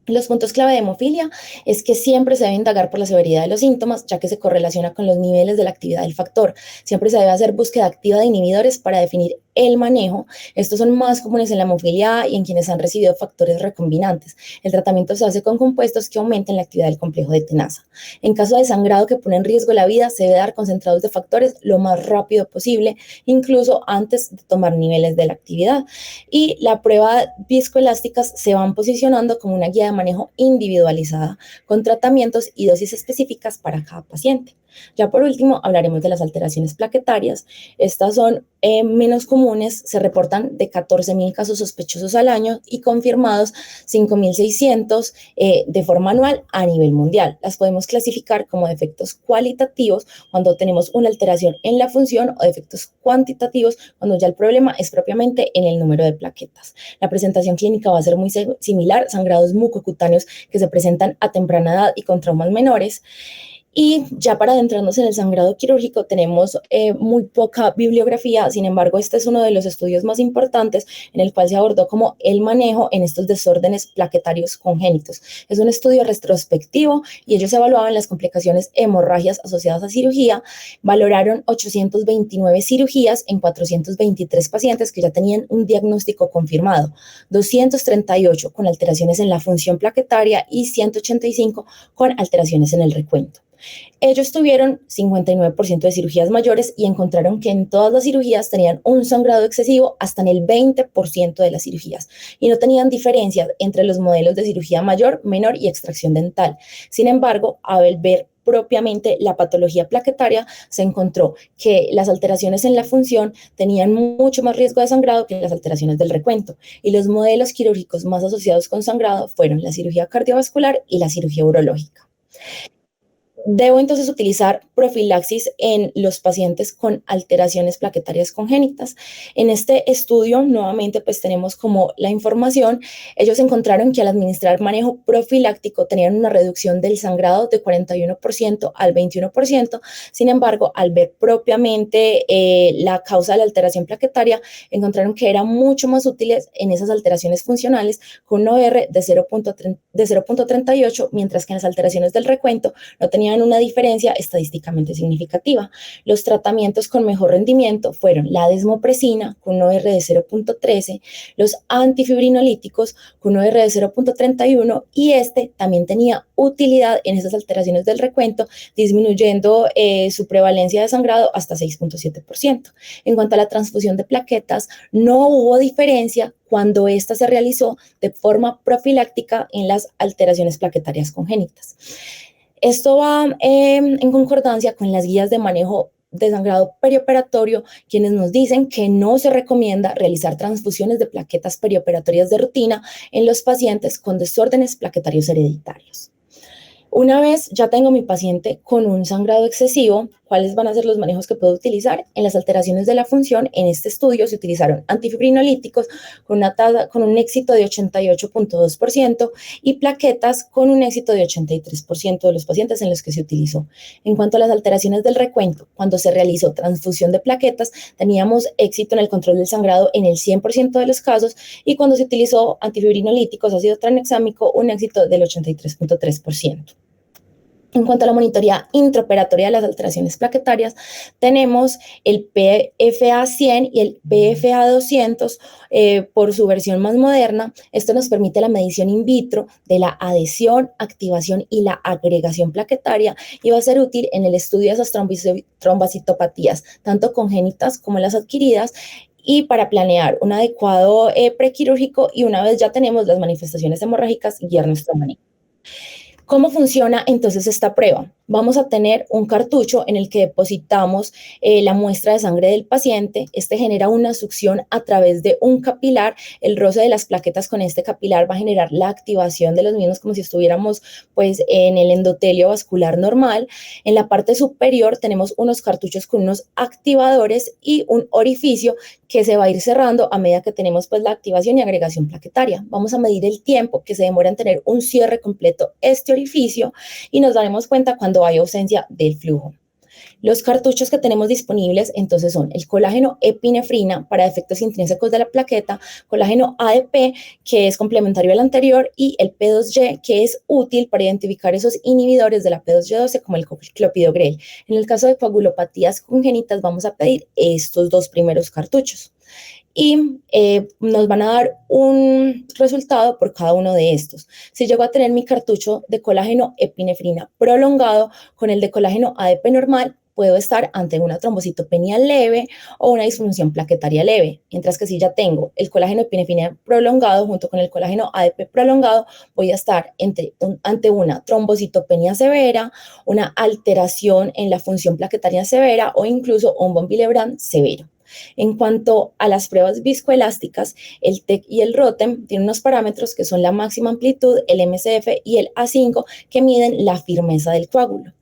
Los puntos clave de hemofilia es que siempre se debe indagar por la severidad de los síntomas, ya que se correlaciona con los niveles de la actividad del factor. Siempre se debe hacer búsqueda activa de inhibidores para definir el manejo. Estos son más comunes en la hemofilia A y en quienes han recibido factores recombinantes. El tratamiento se hace con compuestos que aumenten la actividad del complejo de tenaza. En caso de sangrado que pone en riesgo la vida, se debe dar concentrados de factores lo más rápido posible, incluso antes de tomar niveles de la actividad. Y la prueba viscoelásticas se van posicionando como una guía de manejo individualizada con tratamientos y dosis específicas para cada paciente. Ya por último, hablaremos de las alteraciones plaquetarias. Estas son menos comunes, se reportan de 14.000 casos sospechosos al año y confirmados 5.600 de forma anual a nivel mundial. Las podemos clasificar como defectos cualitativos cuando tenemos una alteración en la función, o defectos cuantitativos cuando ya el problema es propiamente en el número de plaquetas. La presentación clínica va a ser muy similar: sangrados mucocutáneos que se presentan a temprana edad y con traumas menores. Y ya para adentrarnos en el sangrado quirúrgico tenemos muy poca bibliografía. Sin embargo, este es uno de los estudios más importantes en el cual se abordó como el manejo en estos desórdenes plaquetarios congénitos. Es un estudio retrospectivo y ellos evaluaban las complicaciones hemorragias asociadas a cirugía. Valoraron 829 cirugías en 423 pacientes que ya tenían un diagnóstico confirmado, 238 con alteraciones en la función plaquetaria y 185 con alteraciones en el recuento. Ellos tuvieron 59% de cirugías mayores y encontraron que en todas las cirugías tenían un sangrado excesivo hasta en el 20% de las cirugías, y no tenían diferencias entre los modelos de cirugía mayor, menor y extracción dental. Sin embargo, al ver propiamente la patología plaquetaria, se encontró que las alteraciones en la función tenían mucho más riesgo de sangrado que las alteraciones del recuento, y los modelos quirúrgicos más asociados con sangrado fueron la cirugía cardiovascular y la cirugía urológica. Debo entonces utilizar profilaxis en los pacientes con alteraciones plaquetarias congénitas. En este estudio, nuevamente, pues tenemos como la información. Ellos encontraron que al administrar manejo profiláctico tenían una reducción del sangrado de 41% al 21%. Sin embargo, al ver propiamente la causa de la alteración plaquetaria, encontraron que eran mucho más útiles en esas alteraciones funcionales con un OR de 0.38, mientras que en las alteraciones del recuento no tenían tenían una diferencia estadísticamente significativa. Los tratamientos con mejor rendimiento fueron la desmopresina con un OR de 0.13, los antifibrinolíticos con un OR de 0.31 y este también tenía utilidad en esas alteraciones del recuento, disminuyendo su prevalencia de sangrado hasta 6.7%. En cuanto a la transfusión de plaquetas, no hubo diferencia cuando esta se realizó de forma profiláctica en las alteraciones plaquetarias congénitas. Esto va en concordancia con las guías de manejo de sangrado perioperatorio, quienes nos dicen que no se recomienda realizar transfusiones de plaquetas perioperatorias de rutina en los pacientes con desórdenes plaquetarios hereditarios. Una vez ya tengo mi paciente con un sangrado excesivo, ¿cuáles van a ser los manejos que puedo utilizar? En las alteraciones de la función, en este estudio se utilizaron antifibrinolíticos con un éxito de 88.2% y plaquetas con un éxito de 83% de los pacientes en los que se utilizó. En cuanto a las alteraciones del recuento, cuando se realizó transfusión de plaquetas, teníamos éxito en el control del sangrado en el 100% de los casos y cuando se utilizó antifibrinolíticos, ácido tranexámico, un éxito del 83.3%. En cuanto a la monitoría intraoperatoria de las alteraciones plaquetarias, tenemos el PFA100 y el PFA200 por su versión más moderna. Esto nos permite la medición in vitro de la adhesión, activación y la agregación plaquetaria y va a ser útil en el estudio de esas trombocitopatías, tanto congénitas como las adquiridas, y para planear un adecuado prequirúrgico y una vez ya tenemos las manifestaciones hemorrágicas, guiar nuestro manejo. ¿Cómo funciona entonces esta prueba? Vamos a tener un cartucho en el que depositamos la muestra de sangre del paciente. Este genera una succión a través de un capilar. El roce de las plaquetas con este capilar va a generar la activación de los mismos como si estuviéramos pues, en el endotelio vascular normal. En la parte superior tenemos unos cartuchos con unos activadores y un orificio que se va a ir cerrando a medida que tenemos pues, la activación y agregación plaquetaria. Vamos a medir el tiempo que se demora en tener un cierre completo este orificio y nos daremos cuenta cuando hay ausencia del flujo. Los cartuchos que tenemos disponibles entonces son el colágeno epinefrina para efectos intrínsecos de la plaqueta, colágeno ADP que es complementario al anterior y el P2Y que es útil para identificar esos inhibidores de la P2Y12 como el clopidogrel. En el caso de coagulopatías congénitas vamos a pedir estos dos primeros cartuchos y nos van a dar un resultado por cada uno de estos. Si llego a tener mi cartucho de colágeno epinefrina prolongado con el de colágeno ADP normal, puedo estar ante una trombocitopenia leve o una disfunción plaquetaria leve, mientras que si ya tengo el colágeno epinefrina prolongado junto con el colágeno ADP prolongado, voy a estar ante una trombocitopenia severa, una alteración en la función plaquetaria severa o incluso un von Willebrand severo. En cuanto a las pruebas viscoelásticas, el TEC y el ROTEM tienen unos parámetros que son la máxima amplitud, el MCF y el A5 que miden la firmeza del coágulo.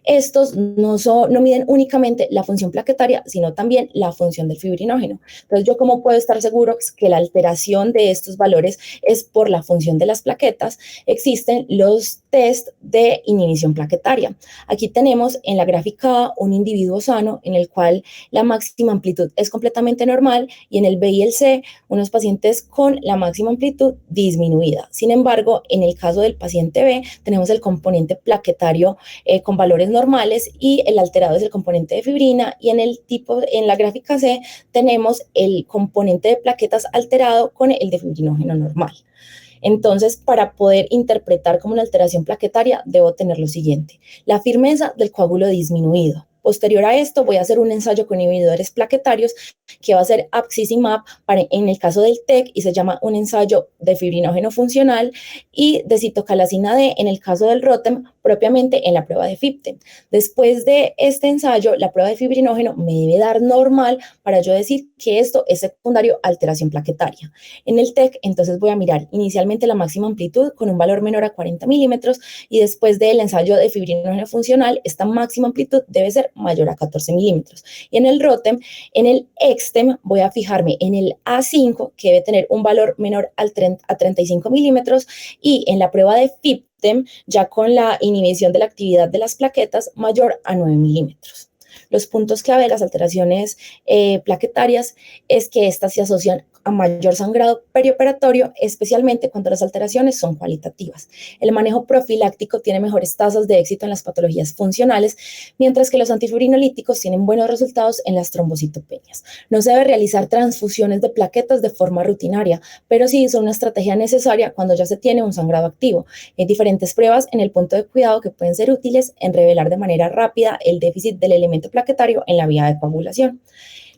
Estos no miden únicamente la función plaquetaria, sino también la función del fibrinógeno. Entonces, ¿yo cómo puedo estar seguro que la alteración de estos valores es por la función de las plaquetas? Existen los test de inhibición plaquetaria. Aquí tenemos en la gráfica A un individuo sano en el cual la máxima amplitud es completamente normal y en el B y el C unos pacientes con la máxima amplitud disminuida. Sin embargo, en el caso del paciente B tenemos el componente plaquetario con valores normales y el alterado es el componente de fibrina y en la gráfica C tenemos el componente de plaquetas alterado con el de fibrinógeno normal. Entonces, para poder interpretar como una alteración plaquetaria, debo tener lo siguiente: la firmeza del coágulo disminuido. Posterior a esto, voy a hacer un ensayo con inhibidores plaquetarios que va a ser Abscizimab en el caso del TEC y se llama un ensayo de fibrinógeno funcional y de citocalacina D en el caso del ROTEM propiamente en la prueba de FIBTE. Después de este ensayo, la prueba de fibrinógeno me debe dar normal para yo decir que esto es secundario a alteración plaquetaria. En el TEC, entonces voy a mirar inicialmente la máxima amplitud con un valor menor a 40 milímetros y después del ensayo de fibrinógeno funcional, esta máxima amplitud debe ser mayor a 14 milímetros. Y en el ROTEM, en el EXTEM, voy a fijarme en el A5, que debe tener un valor menor a 35 milímetros, y en la prueba de FIBTEM, ya con la inhibición de la actividad de las plaquetas, mayor a 9 milímetros. Los puntos clave de las alteraciones plaquetarias es que estas se asocian a mayor sangrado perioperatorio, especialmente cuando las alteraciones son cualitativas. El manejo profiláctico tiene mejores tasas de éxito en las patologías funcionales, mientras que los antifibrinolíticos tienen buenos resultados en las trombocitopenias. No se debe realizar transfusiones de plaquetas de forma rutinaria, pero sí son una estrategia necesaria cuando ya se tiene un sangrado activo. Hay diferentes pruebas en el punto de cuidado que pueden ser útiles en revelar de manera rápida el déficit del elemento plaquetario en la vía de coagulación.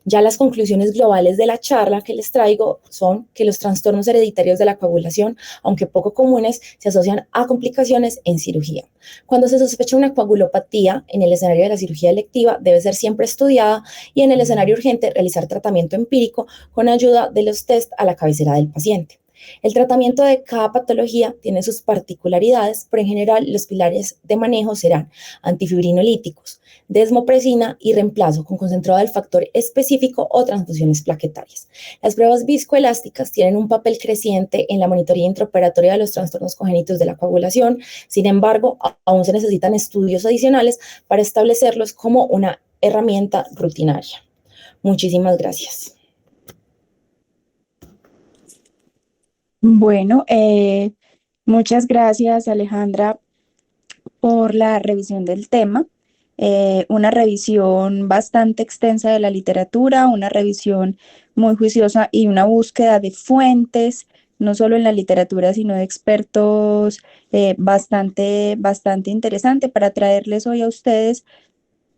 Ya las conclusiones globales de la charla que les traigo son que los trastornos hereditarios de la coagulación, aunque poco comunes, se asocian a complicaciones en cirugía. Cuando se sospecha una coagulopatía en el escenario de la cirugía electiva, debe ser siempre estudiada y en el escenario urgente realizar tratamiento empírico con ayuda de los test a la cabecera del paciente. El tratamiento de cada patología tiene sus particularidades, pero en general los pilares de manejo serán antifibrinolíticos, desmopresina y reemplazo con concentrado del factor específico o transfusiones plaquetarias. Las pruebas viscoelásticas tienen un papel creciente en la monitoría intraoperatoria de los trastornos congénitos de la coagulación. Sin embargo, aún se necesitan estudios adicionales para establecerlos como una herramienta rutinaria. Muchísimas gracias. Bueno, muchas gracias, Alejandra, por la revisión del tema. Una revisión bastante extensa de la literatura, una revisión muy juiciosa y una búsqueda de fuentes, no solo en la literatura, sino de expertos, bastante interesante para traerles hoy a ustedes,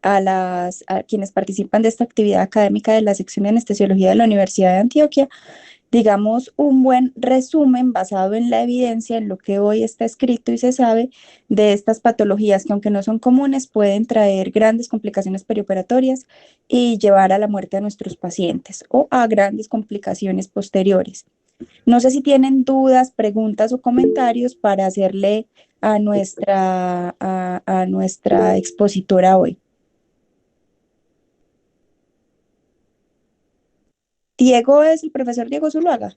a quienes participan de esta actividad académica de la sección de anestesiología de la Universidad de Antioquia, digamos, un buen resumen basado en la evidencia, en lo que hoy está escrito y se sabe de estas patologías que, aunque no son comunes, pueden traer grandes complicaciones perioperatorias y llevar a la muerte a nuestros pacientes o a grandes complicaciones posteriores. No sé si tienen dudas, preguntas o comentarios para hacerle a nuestra expositora hoy. Diego es el profesor Diego Zuluaga.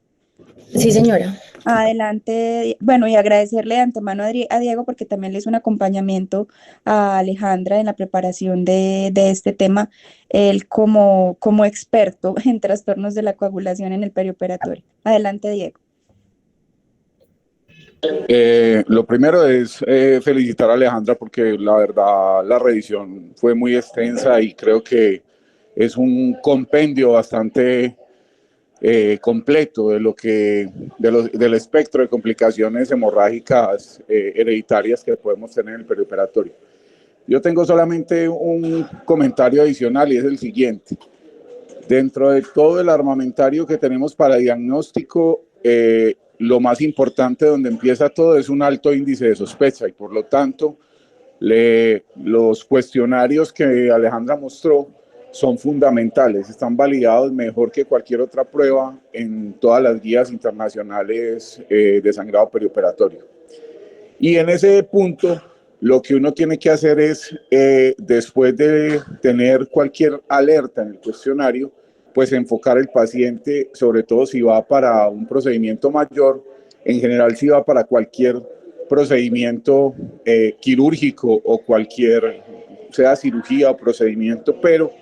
Sí, señora. Adelante, bueno, y agradecerle de antemano a Diego porque también le hizo un acompañamiento a Alejandra en la preparación de este tema, él como experto en trastornos de la coagulación en el perioperatorio. Adelante, Diego. Lo primero es felicitar a Alejandra porque la verdad la revisión fue muy extensa y creo que es un compendio bastante completo del espectro de complicaciones hemorrágicas hereditarias que podemos tener en el perioperatorio. Yo tengo solamente un comentario adicional y es el siguiente. Dentro de todo el armamentario que tenemos para diagnóstico, lo más importante donde empieza todo es un alto índice de sospecha y por lo tanto los cuestionarios que Alejandra mostró son fundamentales, están validados mejor que cualquier otra prueba en todas las guías internacionales de sangrado perioperatorio. Y en ese punto, lo que uno tiene que hacer es, después de tener cualquier alerta en el cuestionario, pues enfocar el paciente, sobre todo si va para un procedimiento mayor, en general si va para cualquier procedimiento quirúrgico o cualquier, sea cirugía o procedimiento, pero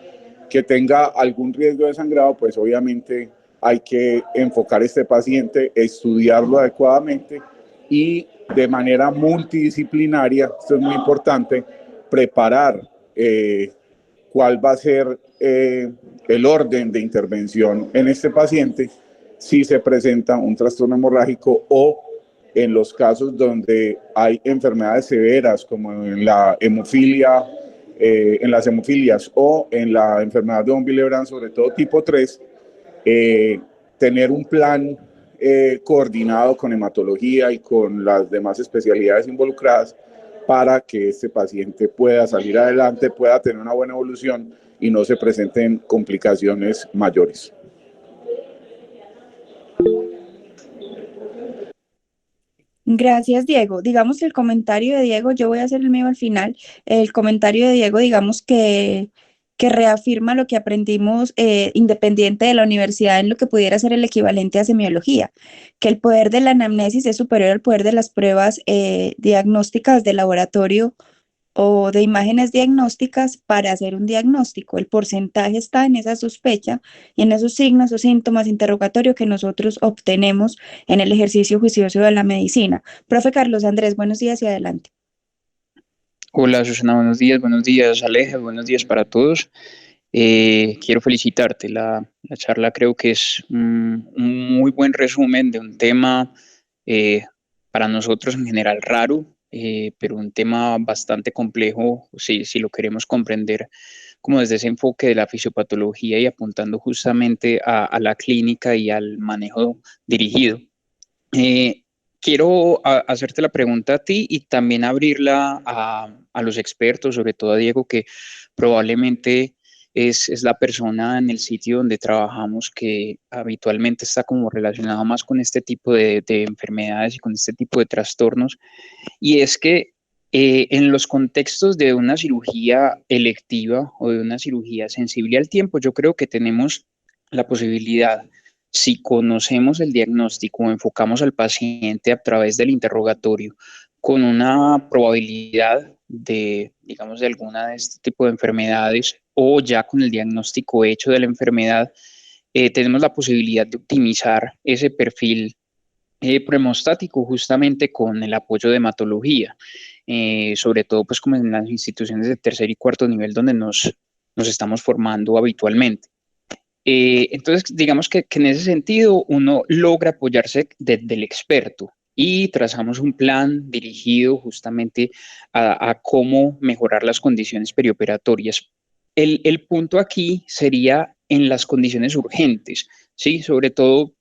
que tenga algún riesgo de sangrado, pues obviamente hay que enfocar a este paciente, estudiarlo adecuadamente y de manera multidisciplinaria, esto es muy importante, preparar cuál va a ser el orden de intervención en este paciente si se presenta un trastorno hemorrágico o en los casos donde hay enfermedades severas como en la hemofilia, en las hemofilias o en la enfermedad de von Willebrand, sobre todo tipo 3, tener un plan coordinado con hematología y con las demás especialidades involucradas para que este paciente pueda salir adelante, pueda tener una buena evolución y no se presenten complicaciones mayores. Gracias, Diego. Digamos que el comentario de Diego, yo voy a hacer el mío al final. El comentario de Diego, digamos que reafirma lo que aprendimos independiente de la universidad en lo que pudiera ser el equivalente a semiología, que el poder de la anamnesis es superior al poder de las pruebas diagnósticas de laboratorio o de imágenes diagnósticas para hacer un diagnóstico. El porcentaje está en esa sospecha y en esos signos o síntomas interrogatorio que nosotros obtenemos en el ejercicio juicioso de la medicina. Profe Carlos Andrés, buenos días y adelante. Hola Susana, buenos días Aleja, buenos días para todos. Quiero felicitarte. La charla creo que es un muy buen resumen de un tema eh, para nosotros en general raro, pero un tema bastante complejo si lo queremos comprender como desde ese enfoque de la fisiopatología y apuntando justamente a la clínica y al manejo dirigido. Eh, Quiero hacerte la pregunta a ti y también abrirla a los expertos, sobre todo a Diego, que probablemente es la persona en el sitio donde trabajamos que habitualmente está como relacionado más con este tipo de enfermedades y con este tipo de trastornos. Y es que en los contextos de una cirugía electiva o de una cirugía sensible al tiempo, yo creo que tenemos la posibilidad, si conocemos el diagnóstico o enfocamos al paciente a través del interrogatorio, con una probabilidad de, digamos, de alguna de este tipo de enfermedades o ya con el diagnóstico hecho de la enfermedad, tenemos la posibilidad de optimizar ese perfil premostático justamente con el apoyo de hematología, sobre todo pues como en las instituciones de tercer y cuarto nivel donde nos estamos formando habitualmente. Entonces, digamos que en ese sentido uno logra apoyarse del experto y trazamos un plan dirigido justamente a cómo mejorar las condiciones perioperatorias. El punto aquí sería en las condiciones urgentes, ¿sí? Sobre todo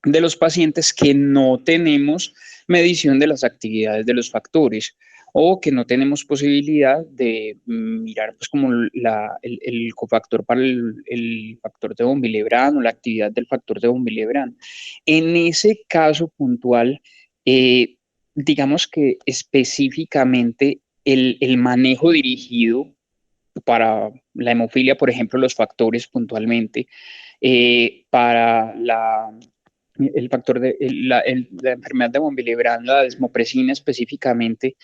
de los pacientes que no tenemos medición de las actividades de los factores o que no tenemos posibilidad de mirar pues como el cofactor para el factor de von Willebrand o la actividad del factor de von Willebrand. En ese caso puntual, digamos que específicamente el manejo dirigido para la hemofilia, por ejemplo, los factores puntualmente, para el factor de la enfermedad de von Willebrand, la desmopresina específicamente,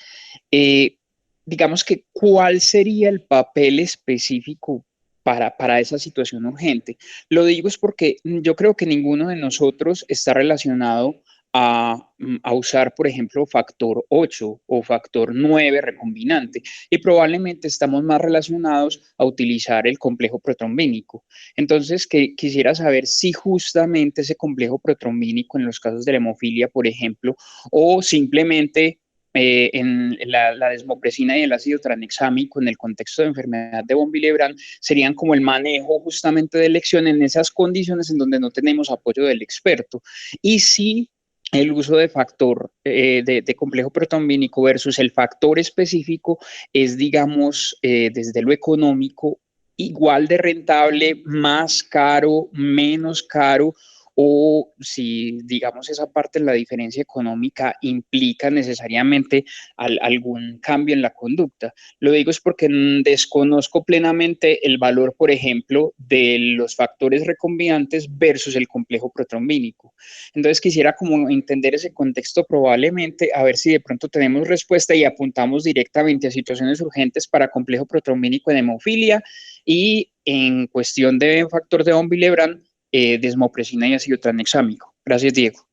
eh, digamos que cuál sería el papel específico para esa situación urgente. Lo digo es porque yo creo que ninguno de nosotros está relacionado a usar, por ejemplo, factor 8 o factor 9 recombinante y probablemente estamos más relacionados a utilizar el complejo protrombínico. Entonces, quisiera saber si justamente ese complejo protrombínico en los casos de la hemofilia, por ejemplo, o simplemente en la desmopresina y el ácido tranexámico en el contexto de enfermedad de von Willebrand serían como el manejo justamente de elección en esas condiciones en donde no tenemos apoyo del experto. Y si el uso de factor de complejo protrombínico versus el factor específico es, digamos, desde lo económico, igual de rentable, más caro, menos caro, o si, digamos, esa parte de la diferencia económica implica necesariamente algún cambio en la conducta. Lo digo es porque desconozco plenamente el valor, por ejemplo, de los factores recombinantes versus el complejo protrombínico. Entonces quisiera como entender ese contexto probablemente, a ver si de pronto tenemos respuesta y apuntamos directamente a situaciones urgentes para complejo protrombínico en hemofilia y en cuestión de factor de von Willebrand, desmopresina y ácido tranexámico. Gracias, Diego.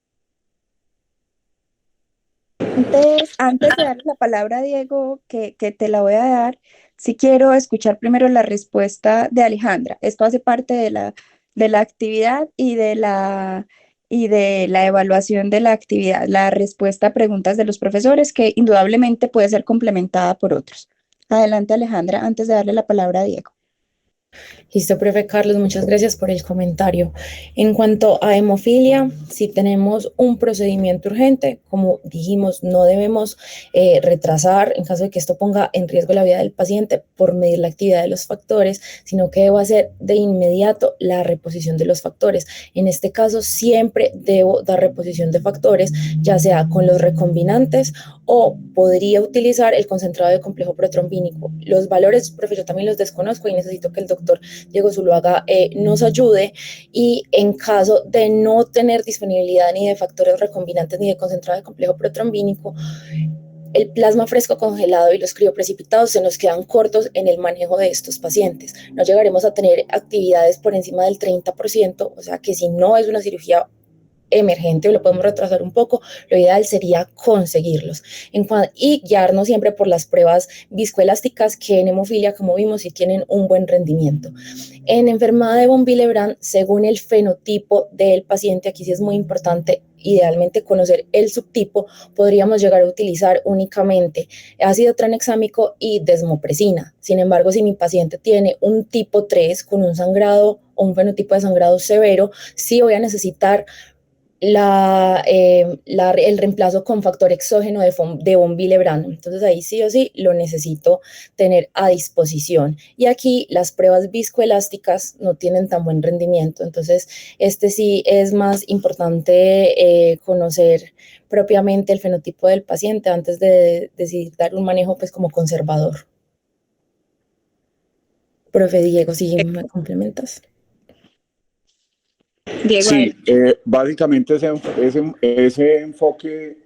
Antes de darle la palabra a Diego, que te la voy a dar, sí quiero escuchar primero la respuesta de Alejandra. Esto hace parte de la actividad y de la evaluación de la actividad, la respuesta a preguntas de los profesores, que indudablemente puede ser complementada por otros. Adelante, Alejandra, antes de darle la palabra a Diego. Listo, profe Carlos, muchas gracias por el comentario. En cuanto a hemofilia, si tenemos un procedimiento urgente, como dijimos, no debemos retrasar en caso de que esto ponga en riesgo la vida del paciente por medir la actividad de los factores, sino que debo hacer de inmediato la reposición de los factores. En este caso, siempre debo dar reposición de factores, ya sea con los recombinantes o podría utilizar el concentrado de complejo protrombínico. Los valores, profe, yo también los desconozco y necesito que el doctor Diego Zuluaga nos ayude, y en caso de no tener disponibilidad ni de factores recombinantes ni de concentrado de complejo protrombínico, el plasma fresco congelado y los crioprecipitados se nos quedan cortos en el manejo de estos pacientes. No llegaremos a tener actividades por encima del 30%, o sea que si no es una cirugía emergente o lo podemos retrasar un poco, lo ideal sería conseguirlos y guiarnos siempre por las pruebas viscoelásticas que en hemofilia, como vimos, sí tienen un buen rendimiento. En enfermedad de von Willebrand, según el fenotipo del paciente, aquí sí es muy importante idealmente conocer el subtipo, podríamos llegar a utilizar únicamente ácido tranexámico y desmopresina. Sin embargo, si mi paciente tiene un tipo 3 con un sangrado o un fenotipo de sangrado severo, sí voy a necesitar el reemplazo con factor exógeno de von Willebrand. Entonces ahí sí o sí lo necesito tener a disposición. Y aquí las pruebas viscoelásticas no tienen tan buen rendimiento. Entonces sí es más importante conocer propiamente el fenotipo del paciente antes de decidir dar un manejo pues como conservador. Profe Diego, si me complementas. Diego, Sí, básicamente ese enfoque,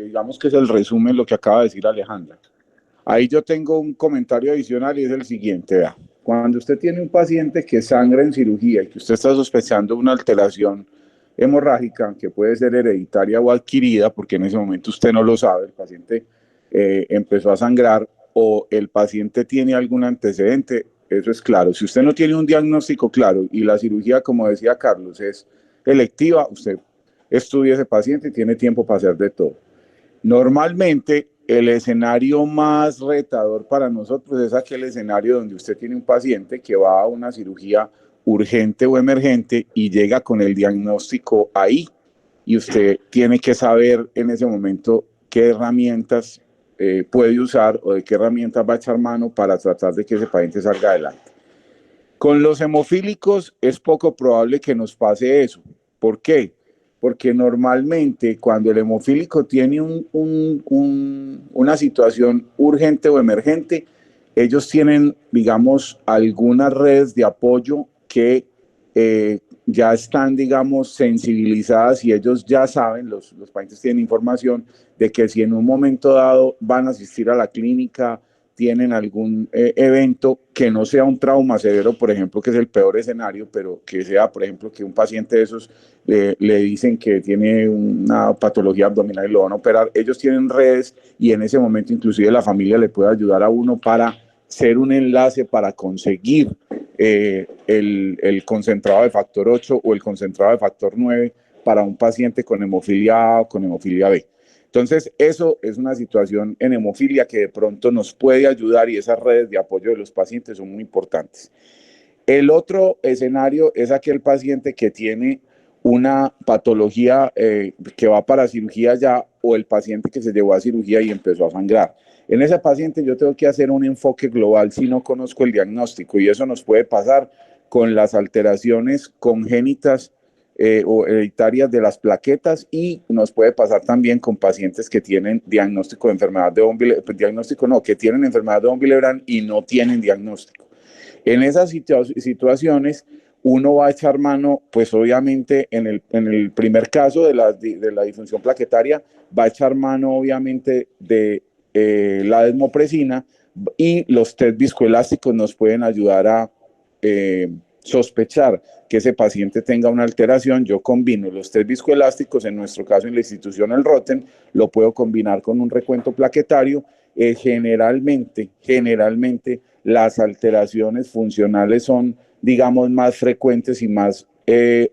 digamos que es el resumen de lo que acaba de decir Alejandra. Ahí yo tengo un comentario adicional y es el siguiente, vea. Cuando usted tiene un paciente que sangra en cirugía y que usted está sospechando una alteración hemorrágica que puede ser hereditaria o adquirida, porque en ese momento usted no lo sabe, el paciente empezó a sangrar o el paciente tiene algún antecedente, eso es claro. Si usted no tiene un diagnóstico claro y la cirugía, como decía Carlos, es electiva, usted estudia ese paciente y tiene tiempo para hacer de todo. Normalmente, el escenario más retador para nosotros es aquel escenario donde usted tiene un paciente que va a una cirugía urgente o emergente y llega con el diagnóstico ahí y usted tiene que saber en ese momento qué herramientas puede usar o de qué herramientas va a echar mano para tratar de que ese paciente salga adelante. Con los hemofílicos es poco probable que nos pase eso. ¿Por qué? Porque normalmente cuando el hemofílico tiene una situación urgente o emergente, ellos tienen, digamos, algunas redes de apoyo que ya están, digamos, sensibilizadas y ellos ya saben, los pacientes tienen información de que si en un momento dado van a asistir a la clínica, tienen algún evento que no sea un trauma severo, por ejemplo, que es el peor escenario, pero que sea, por ejemplo, que un paciente de esos le dicen que tiene una patología abdominal y lo van a operar, ellos tienen redes y en ese momento inclusive la familia le puede ayudar a uno para ser un enlace para conseguir el concentrado de factor 8 o el concentrado de factor 9 para un paciente con hemofilia A o con hemofilia B. Entonces, eso es una situación en hemofilia que de pronto nos puede ayudar y esas redes de apoyo de los pacientes son muy importantes. El otro escenario es aquel paciente que tiene una patología que va para cirugía ya o el paciente que se llevó a cirugía y empezó a sangrar. En ese paciente yo tengo que hacer un enfoque global si no conozco el diagnóstico y eso nos puede pasar con las alteraciones congénitas o hereditarias de las plaquetas y nos puede pasar también con pacientes que tienen diagnóstico de enfermedad de von Willebrand, diagnóstico no, que tienen enfermedad de von Willebrand y no tienen diagnóstico. En esas situaciones uno va a echar mano, pues obviamente en el primer caso de la disfunción plaquetaria, va a echar mano obviamente de la desmopresina y los test viscoelásticos nos pueden ayudar a sospechar que ese paciente tenga una alteración. Yo combino los test viscoelásticos, en nuestro caso en la institución el Rotem, lo puedo combinar con un recuento plaquetario. Generalmente las alteraciones funcionales son, digamos, más frecuentes y más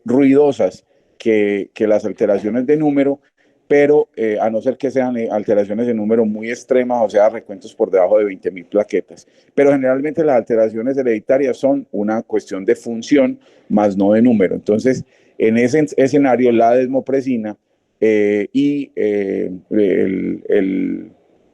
ruidosas que las alteraciones de número, pero a no ser que sean alteraciones de número muy extremas, o sea, recuentos por debajo de 20.000 plaquetas. Pero generalmente las alteraciones hereditarias son una cuestión de función, más no de número. Entonces, en ese escenario, la desmopresina y el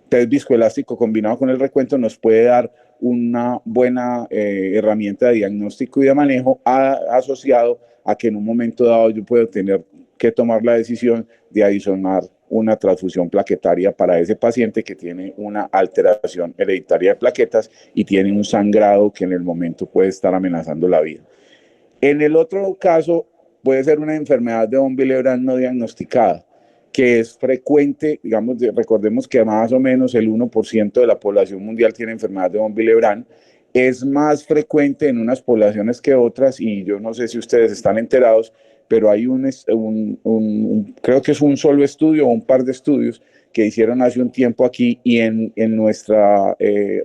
test viscoelástico combinado con el recuento nos puede dar una buena herramienta de diagnóstico y de manejo asociado a que en un momento dado yo puedo tener que tomar la decisión de adicionar una transfusión plaquetaria para ese paciente que tiene una alteración hereditaria de plaquetas y tiene un sangrado que en el momento puede estar amenazando la vida. En el otro caso puede ser una enfermedad de von Willebrand no diagnosticada, que es frecuente, digamos, recordemos que más o menos el 1% de la población mundial tiene enfermedad de von Willebrand, es más frecuente en unas poblaciones que otras, y yo no sé si ustedes están enterados, pero hay creo que es un solo estudio o un par de estudios que hicieron hace un tiempo aquí y en nuestra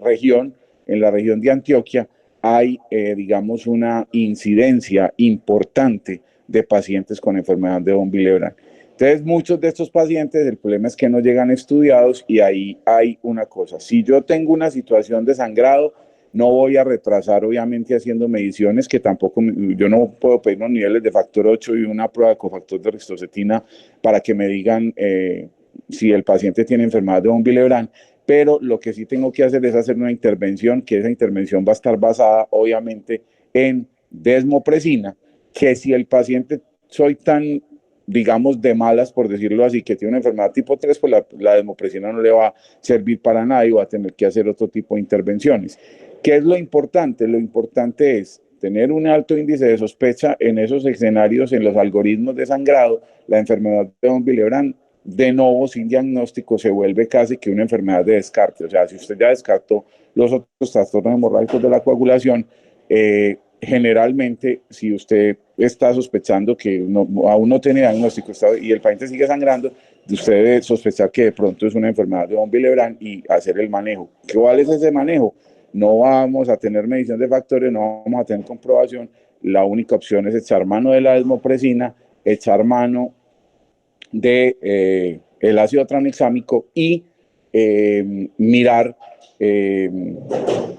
región, en la región de Antioquia, hay, digamos, una incidencia importante de pacientes con enfermedad de von Willebrand. Entonces, muchos de estos pacientes, el problema es que no llegan estudiados y ahí hay una cosa. Si yo tengo una situación de sangrado, no voy a retrasar, obviamente, haciendo mediciones que tampoco, yo no puedo pedir unos niveles de factor 8 y una prueba de cofactor de ristocetina para que me digan si el paciente tiene enfermedad de von Willebrand, pero lo que sí tengo que hacer es hacer una intervención, que esa intervención va a estar basada, obviamente, en desmopresina, que si el paciente soy tan, digamos, de malas, por decirlo así, que tiene una enfermedad tipo 3, pues la desmopresina no le va a servir para nada y va a tener que hacer otro tipo de intervenciones. ¿Qué es lo importante? Lo importante es tener un alto índice de sospecha en esos escenarios, en los algoritmos de sangrado. La enfermedad de von Willebrand, de nuevo, sin diagnóstico, se vuelve casi que una enfermedad de descarte. O sea, si usted ya descartó los otros trastornos hemorrágicos de la coagulación, generalmente, si usted está sospechando que aún no tiene diagnóstico y el paciente sigue sangrando, usted debe sospechar que de pronto es una enfermedad de von Willebrand y hacer el manejo. ¿Cuál es ese manejo? No vamos a tener medición de factores, no vamos a tener comprobación. La única opción es echar mano de la desmopresina, echar mano de el ácido tranexámico y mirar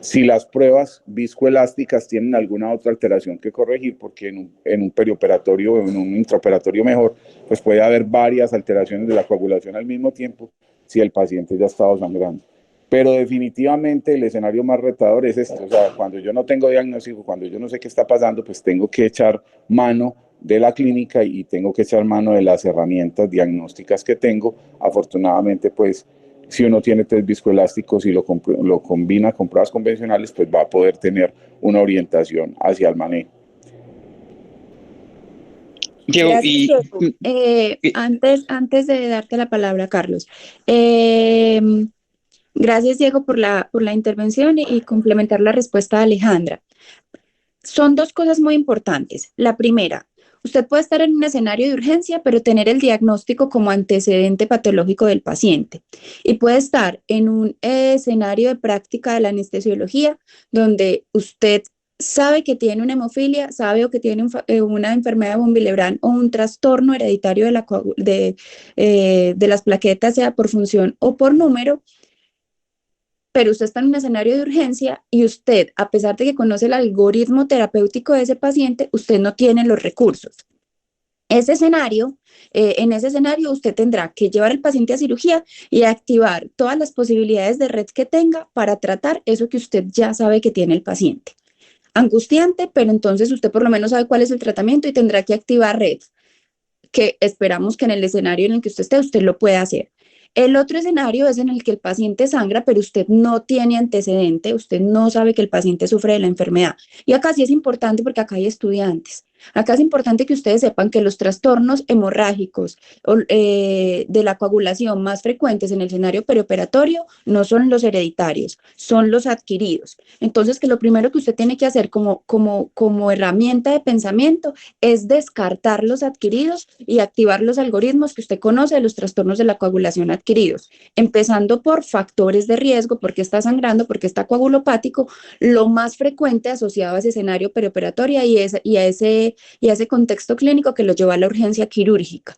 si las pruebas viscoelásticas tienen alguna otra alteración que corregir, porque en un perioperatorio o en un intraoperatorio mejor, pues puede haber varias alteraciones de la coagulación al mismo tiempo si el paciente ya ha estado sangrando. Pero definitivamente el escenario más retador es este, o sea, cuando yo no tengo diagnóstico, cuando yo no sé qué está pasando, pues tengo que echar mano de la clínica y tengo que echar mano de las herramientas diagnósticas que tengo. Afortunadamente, pues, si uno tiene test viscoelásticos y lo combina con pruebas convencionales, pues va a poder tener una orientación hacia el manejo. Diego, gracias, Diego. Antes de darte la palabra, Carlos, gracias, Diego, por la intervención y complementar la respuesta de Alejandra. Son dos cosas muy importantes. La primera, usted puede estar en un escenario de urgencia, pero tener el diagnóstico como antecedente patológico del paciente. Y puede estar en un escenario de práctica de la anestesiología, donde usted sabe que tiene una hemofilia, sabe que tiene una enfermedad de von Willebrand o un trastorno hereditario de las plaquetas, sea por función o por número, pero usted está en un escenario de urgencia y usted, a pesar de que conoce el algoritmo terapéutico de ese paciente, usted no tiene los recursos. En ese escenario usted tendrá que llevar al paciente a cirugía y activar todas las posibilidades de red que tenga para tratar eso que usted ya sabe que tiene el paciente. Angustiante, pero entonces usted por lo menos sabe cuál es el tratamiento y tendrá que activar red, que esperamos que en el escenario en el que usted esté, usted lo pueda hacer. El otro escenario es en el que el paciente sangra, pero usted no tiene antecedente, usted no sabe que el paciente sufre de la enfermedad. Y acá sí es importante porque acá hay estudiantes. Acá es importante que ustedes sepan que los trastornos hemorrágicos de la coagulación más frecuentes en el escenario perioperatorio no son los hereditarios, son los adquiridos. Entonces, que lo primero que usted tiene que hacer como herramienta de pensamiento es descartar los adquiridos y activar los algoritmos que usted conoce de los trastornos de la coagulación adquiridos, empezando por factores de riesgo, porque está sangrando, porque está coagulopático, lo más frecuente asociado a ese escenario perioperatorio y a ese contexto clínico que lo lleva a la urgencia quirúrgica.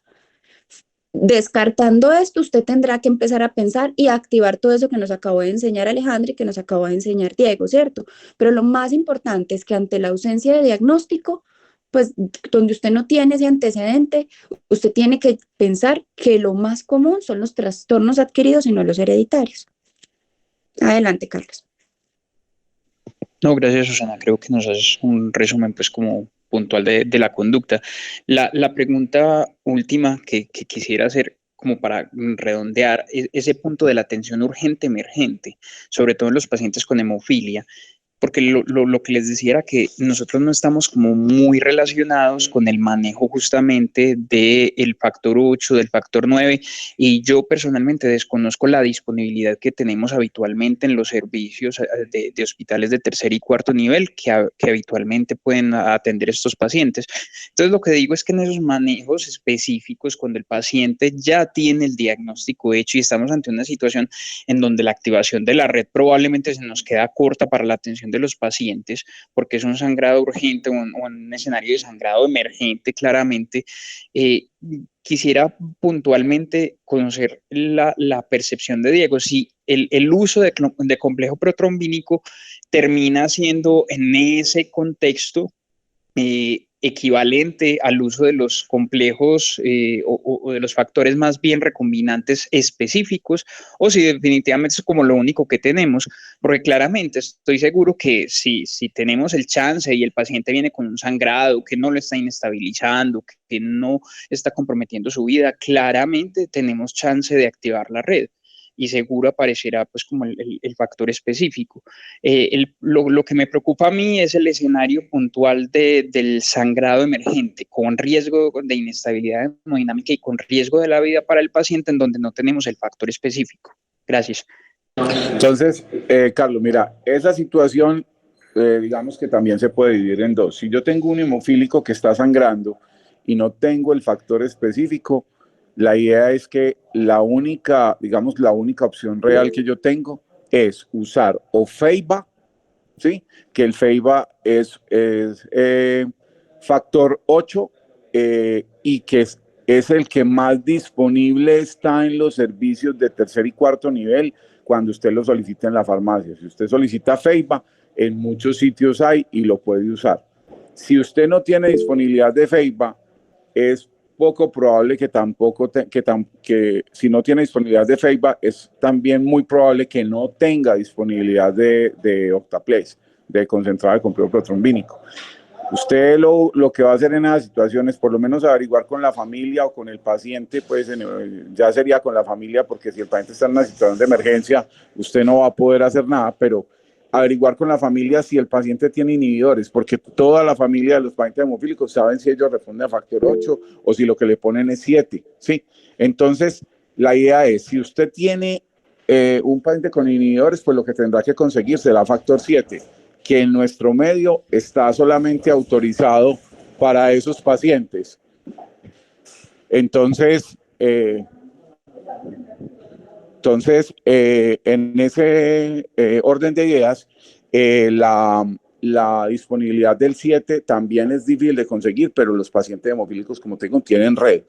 Descartando esto, usted tendrá que empezar a pensar y a activar todo eso que nos acabó de enseñar Alejandra y que nos acabó de enseñar Diego, ¿cierto? Pero lo más importante es que ante la ausencia de diagnóstico, pues donde usted no tiene ese antecedente, usted tiene que pensar que lo más común son los trastornos adquiridos y no los hereditarios. Adelante, Carlos. No, gracias, Susana. Creo que nos haces un resumen pues como puntual de la conducta. La pregunta última que quisiera hacer como para redondear ese punto de la atención urgente emergente, sobre todo en los pacientes con hemofilia. porque lo que les decía era que nosotros no estamos como muy relacionados con el manejo justamente del factor 8, del factor 9, y yo personalmente desconozco la disponibilidad que tenemos habitualmente en los servicios de hospitales de tercer y cuarto nivel que habitualmente pueden atender estos pacientes. Entonces, lo que digo es que en esos manejos específicos, cuando el paciente ya tiene el diagnóstico hecho y estamos ante una situación en donde la activación de la red probablemente se nos queda corta para la atención de los pacientes, porque es un sangrado urgente o un escenario de sangrado emergente claramente. Quisiera puntualmente conocer la percepción de Diego, si el uso de complejo protrombínico termina siendo en ese contexto equivalente al uso de los complejos o de los factores más bien recombinantes específicos, o si definitivamente es como lo único que tenemos, porque claramente estoy seguro que si tenemos el chance y el paciente viene con un sangrado que no lo está inestabilizando, que no está comprometiendo su vida, claramente tenemos chance de activar la red y seguro aparecerá pues como el factor específico. Lo que me preocupa a mí es el escenario puntual del sangrado emergente, con riesgo de inestabilidad hemodinámica y con riesgo de la vida para el paciente en donde no tenemos el factor específico. Gracias. Entonces, Carlos, mira, esa situación, digamos que también se puede dividir en dos. Si yo tengo un hemofílico que está sangrando y no tengo el factor específico, la idea es que la única opción real que yo tengo es usar o FEIBA, ¿sí? Que el FEIBA es factor 8 y que es el que más disponible está en los servicios de tercer y cuarto nivel cuando usted lo solicita en la farmacia. Si usted solicita FEIBA, en muchos sitios hay y lo puede usar. Si usted no tiene disponibilidad de FEIBA, es poco probable que tampoco, que si no tiene disponibilidad de FEIBA, es también muy probable que no tenga disponibilidad de Octaplex, de concentrado de complejo protrombínico. Usted lo que va a hacer en esas situaciones, por lo menos averiguar con la familia o con el paciente, pues ya sería con la familia, porque si el paciente está en una situación de emergencia, usted no va a poder hacer nada, pero averiguar con la familia si el paciente tiene inhibidores, porque toda la familia de los pacientes hemofílicos saben si ellos responden a factor 8 o si lo que le ponen es 7, ¿sí? Entonces, la idea es, si usted tiene un paciente con inhibidores, pues lo que tendrá que conseguir será factor 7, que en nuestro medio está solamente autorizado para esos pacientes. Entonces, en ese orden de ideas, la disponibilidad del 7 también es difícil de conseguir, pero los pacientes hemofílicos, como tengo, tienen red.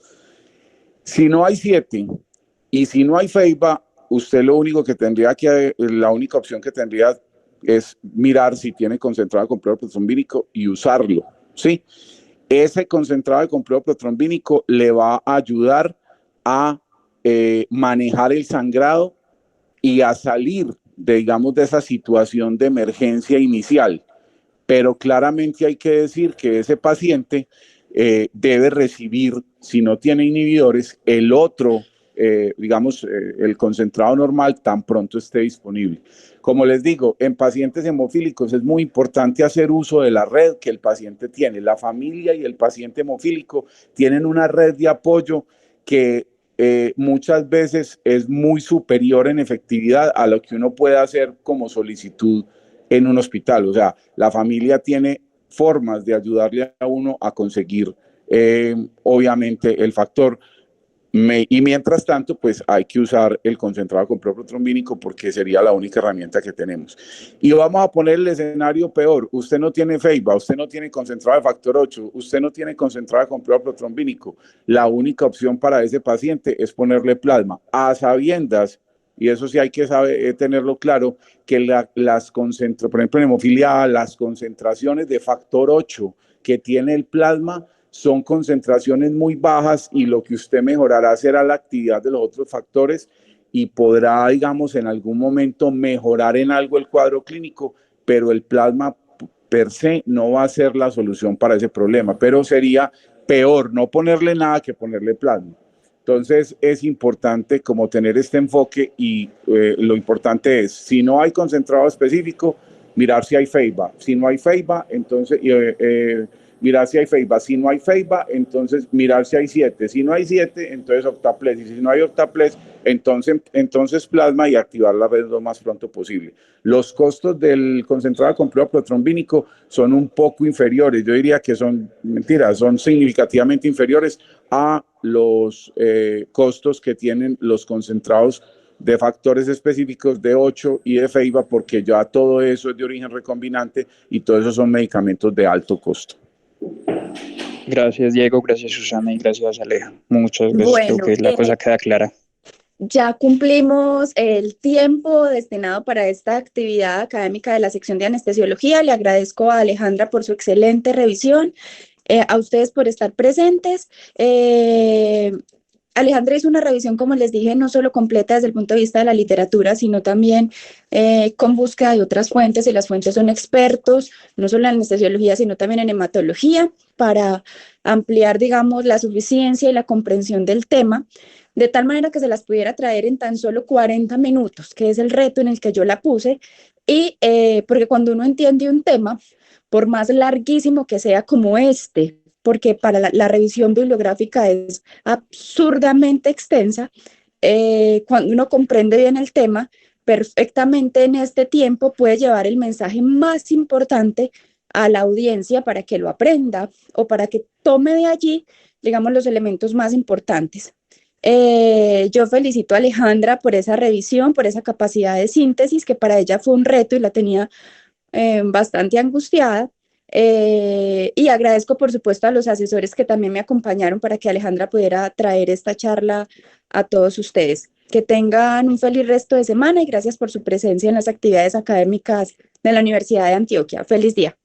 Si no hay 7 y si no hay FEIBA, usted lo único que tendría la única opción que tendría es mirar si tiene concentrado de complejo protrombínico y usarlo, ¿sí? Ese concentrado de complejo protrombínico le va a ayudar a manejar el sangrado y a salir, digamos, de esa situación de emergencia inicial. Pero claramente hay que decir que ese paciente debe recibir, si no tiene inhibidores, el otro, el concentrado normal tan pronto esté disponible. Como les digo, en pacientes hemofílicos es muy importante hacer uso de la red que el paciente tiene. La familia y el paciente hemofílico tienen una red de apoyo que muchas veces es muy superior en efectividad a lo que uno puede hacer como solicitud en un hospital. O sea, la familia tiene formas de ayudarle a uno a conseguir, obviamente, el factor. Y mientras tanto, pues hay que usar el concentrado de complejo protrombínico porque sería la única herramienta que tenemos. Y vamos a poner el escenario peor. Usted no tiene FEIBA, usted no tiene concentrado de factor 8, usted no tiene concentrado de complejo protrombínico. La única opción para ese paciente es ponerle plasma, a sabiendas, y eso sí hay que tenerlo claro, que por ejemplo, en hemofilia A, las concentraciones de factor 8 que tiene el plasma son concentraciones muy bajas y lo que usted mejorará será la actividad de los otros factores y podrá, digamos, en algún momento mejorar en algo el cuadro clínico, pero el plasma per se no va a ser la solución para ese problema, pero sería peor no ponerle nada que ponerle plasma. Entonces es importante como tener este enfoque y lo importante es, si no hay concentrado específico, mirar si hay FEIBA. Si no hay FEIBA, entonces mirar si hay FEIBA. Si no hay FEIBA, entonces mirar si hay 7. Si no hay 7, entonces octaples. Y si no hay octaples, entonces plasma y activar la red lo más pronto posible. Los costos del concentrado de complejo protrombínico son un poco inferiores. Yo diría que son mentiras, son significativamente inferiores a los costos que tienen los concentrados de factores específicos de 8 y de FEIBA, porque ya todo eso es de origen recombinante y todo eso son medicamentos de alto costo. Gracias, Diego, gracias, Susana, y gracias, Aleja. Muchas gracias, creo Bueno, que la cosa queda clara. ya cumplimos el tiempo destinado para esta actividad académica de la sección de anestesiología. Le agradezco a Alejandra por su excelente revisión, a ustedes por estar presentes. Alejandra hizo una revisión, como les dije, no solo completa desde el punto de vista de la literatura, sino también con búsqueda de otras fuentes, y las fuentes son expertos, no solo en anestesiología, sino también en hematología, para ampliar, digamos, la suficiencia y la comprensión del tema, de tal manera que se las pudiera traer en tan solo 40 minutos, que es el reto en el que yo la puse, y porque cuando uno entiende un tema, por más larguísimo que sea como este, porque para la revisión bibliográfica es absurdamente extensa, cuando uno comprende bien el tema, perfectamente en este tiempo puede llevar el mensaje más importante a la audiencia para que lo aprenda o para que tome de allí, digamos, los elementos más importantes. Yo felicito a Alejandra por esa revisión, por esa capacidad de síntesis, que para ella fue un reto y la tenía bastante angustiada. Y agradezco, por supuesto, a los asesores que también me acompañaron para que Alejandra pudiera traer esta charla a todos ustedes. Que tengan un feliz resto de semana y gracias por su presencia en las actividades académicas de la Universidad de Antioquia. Feliz día.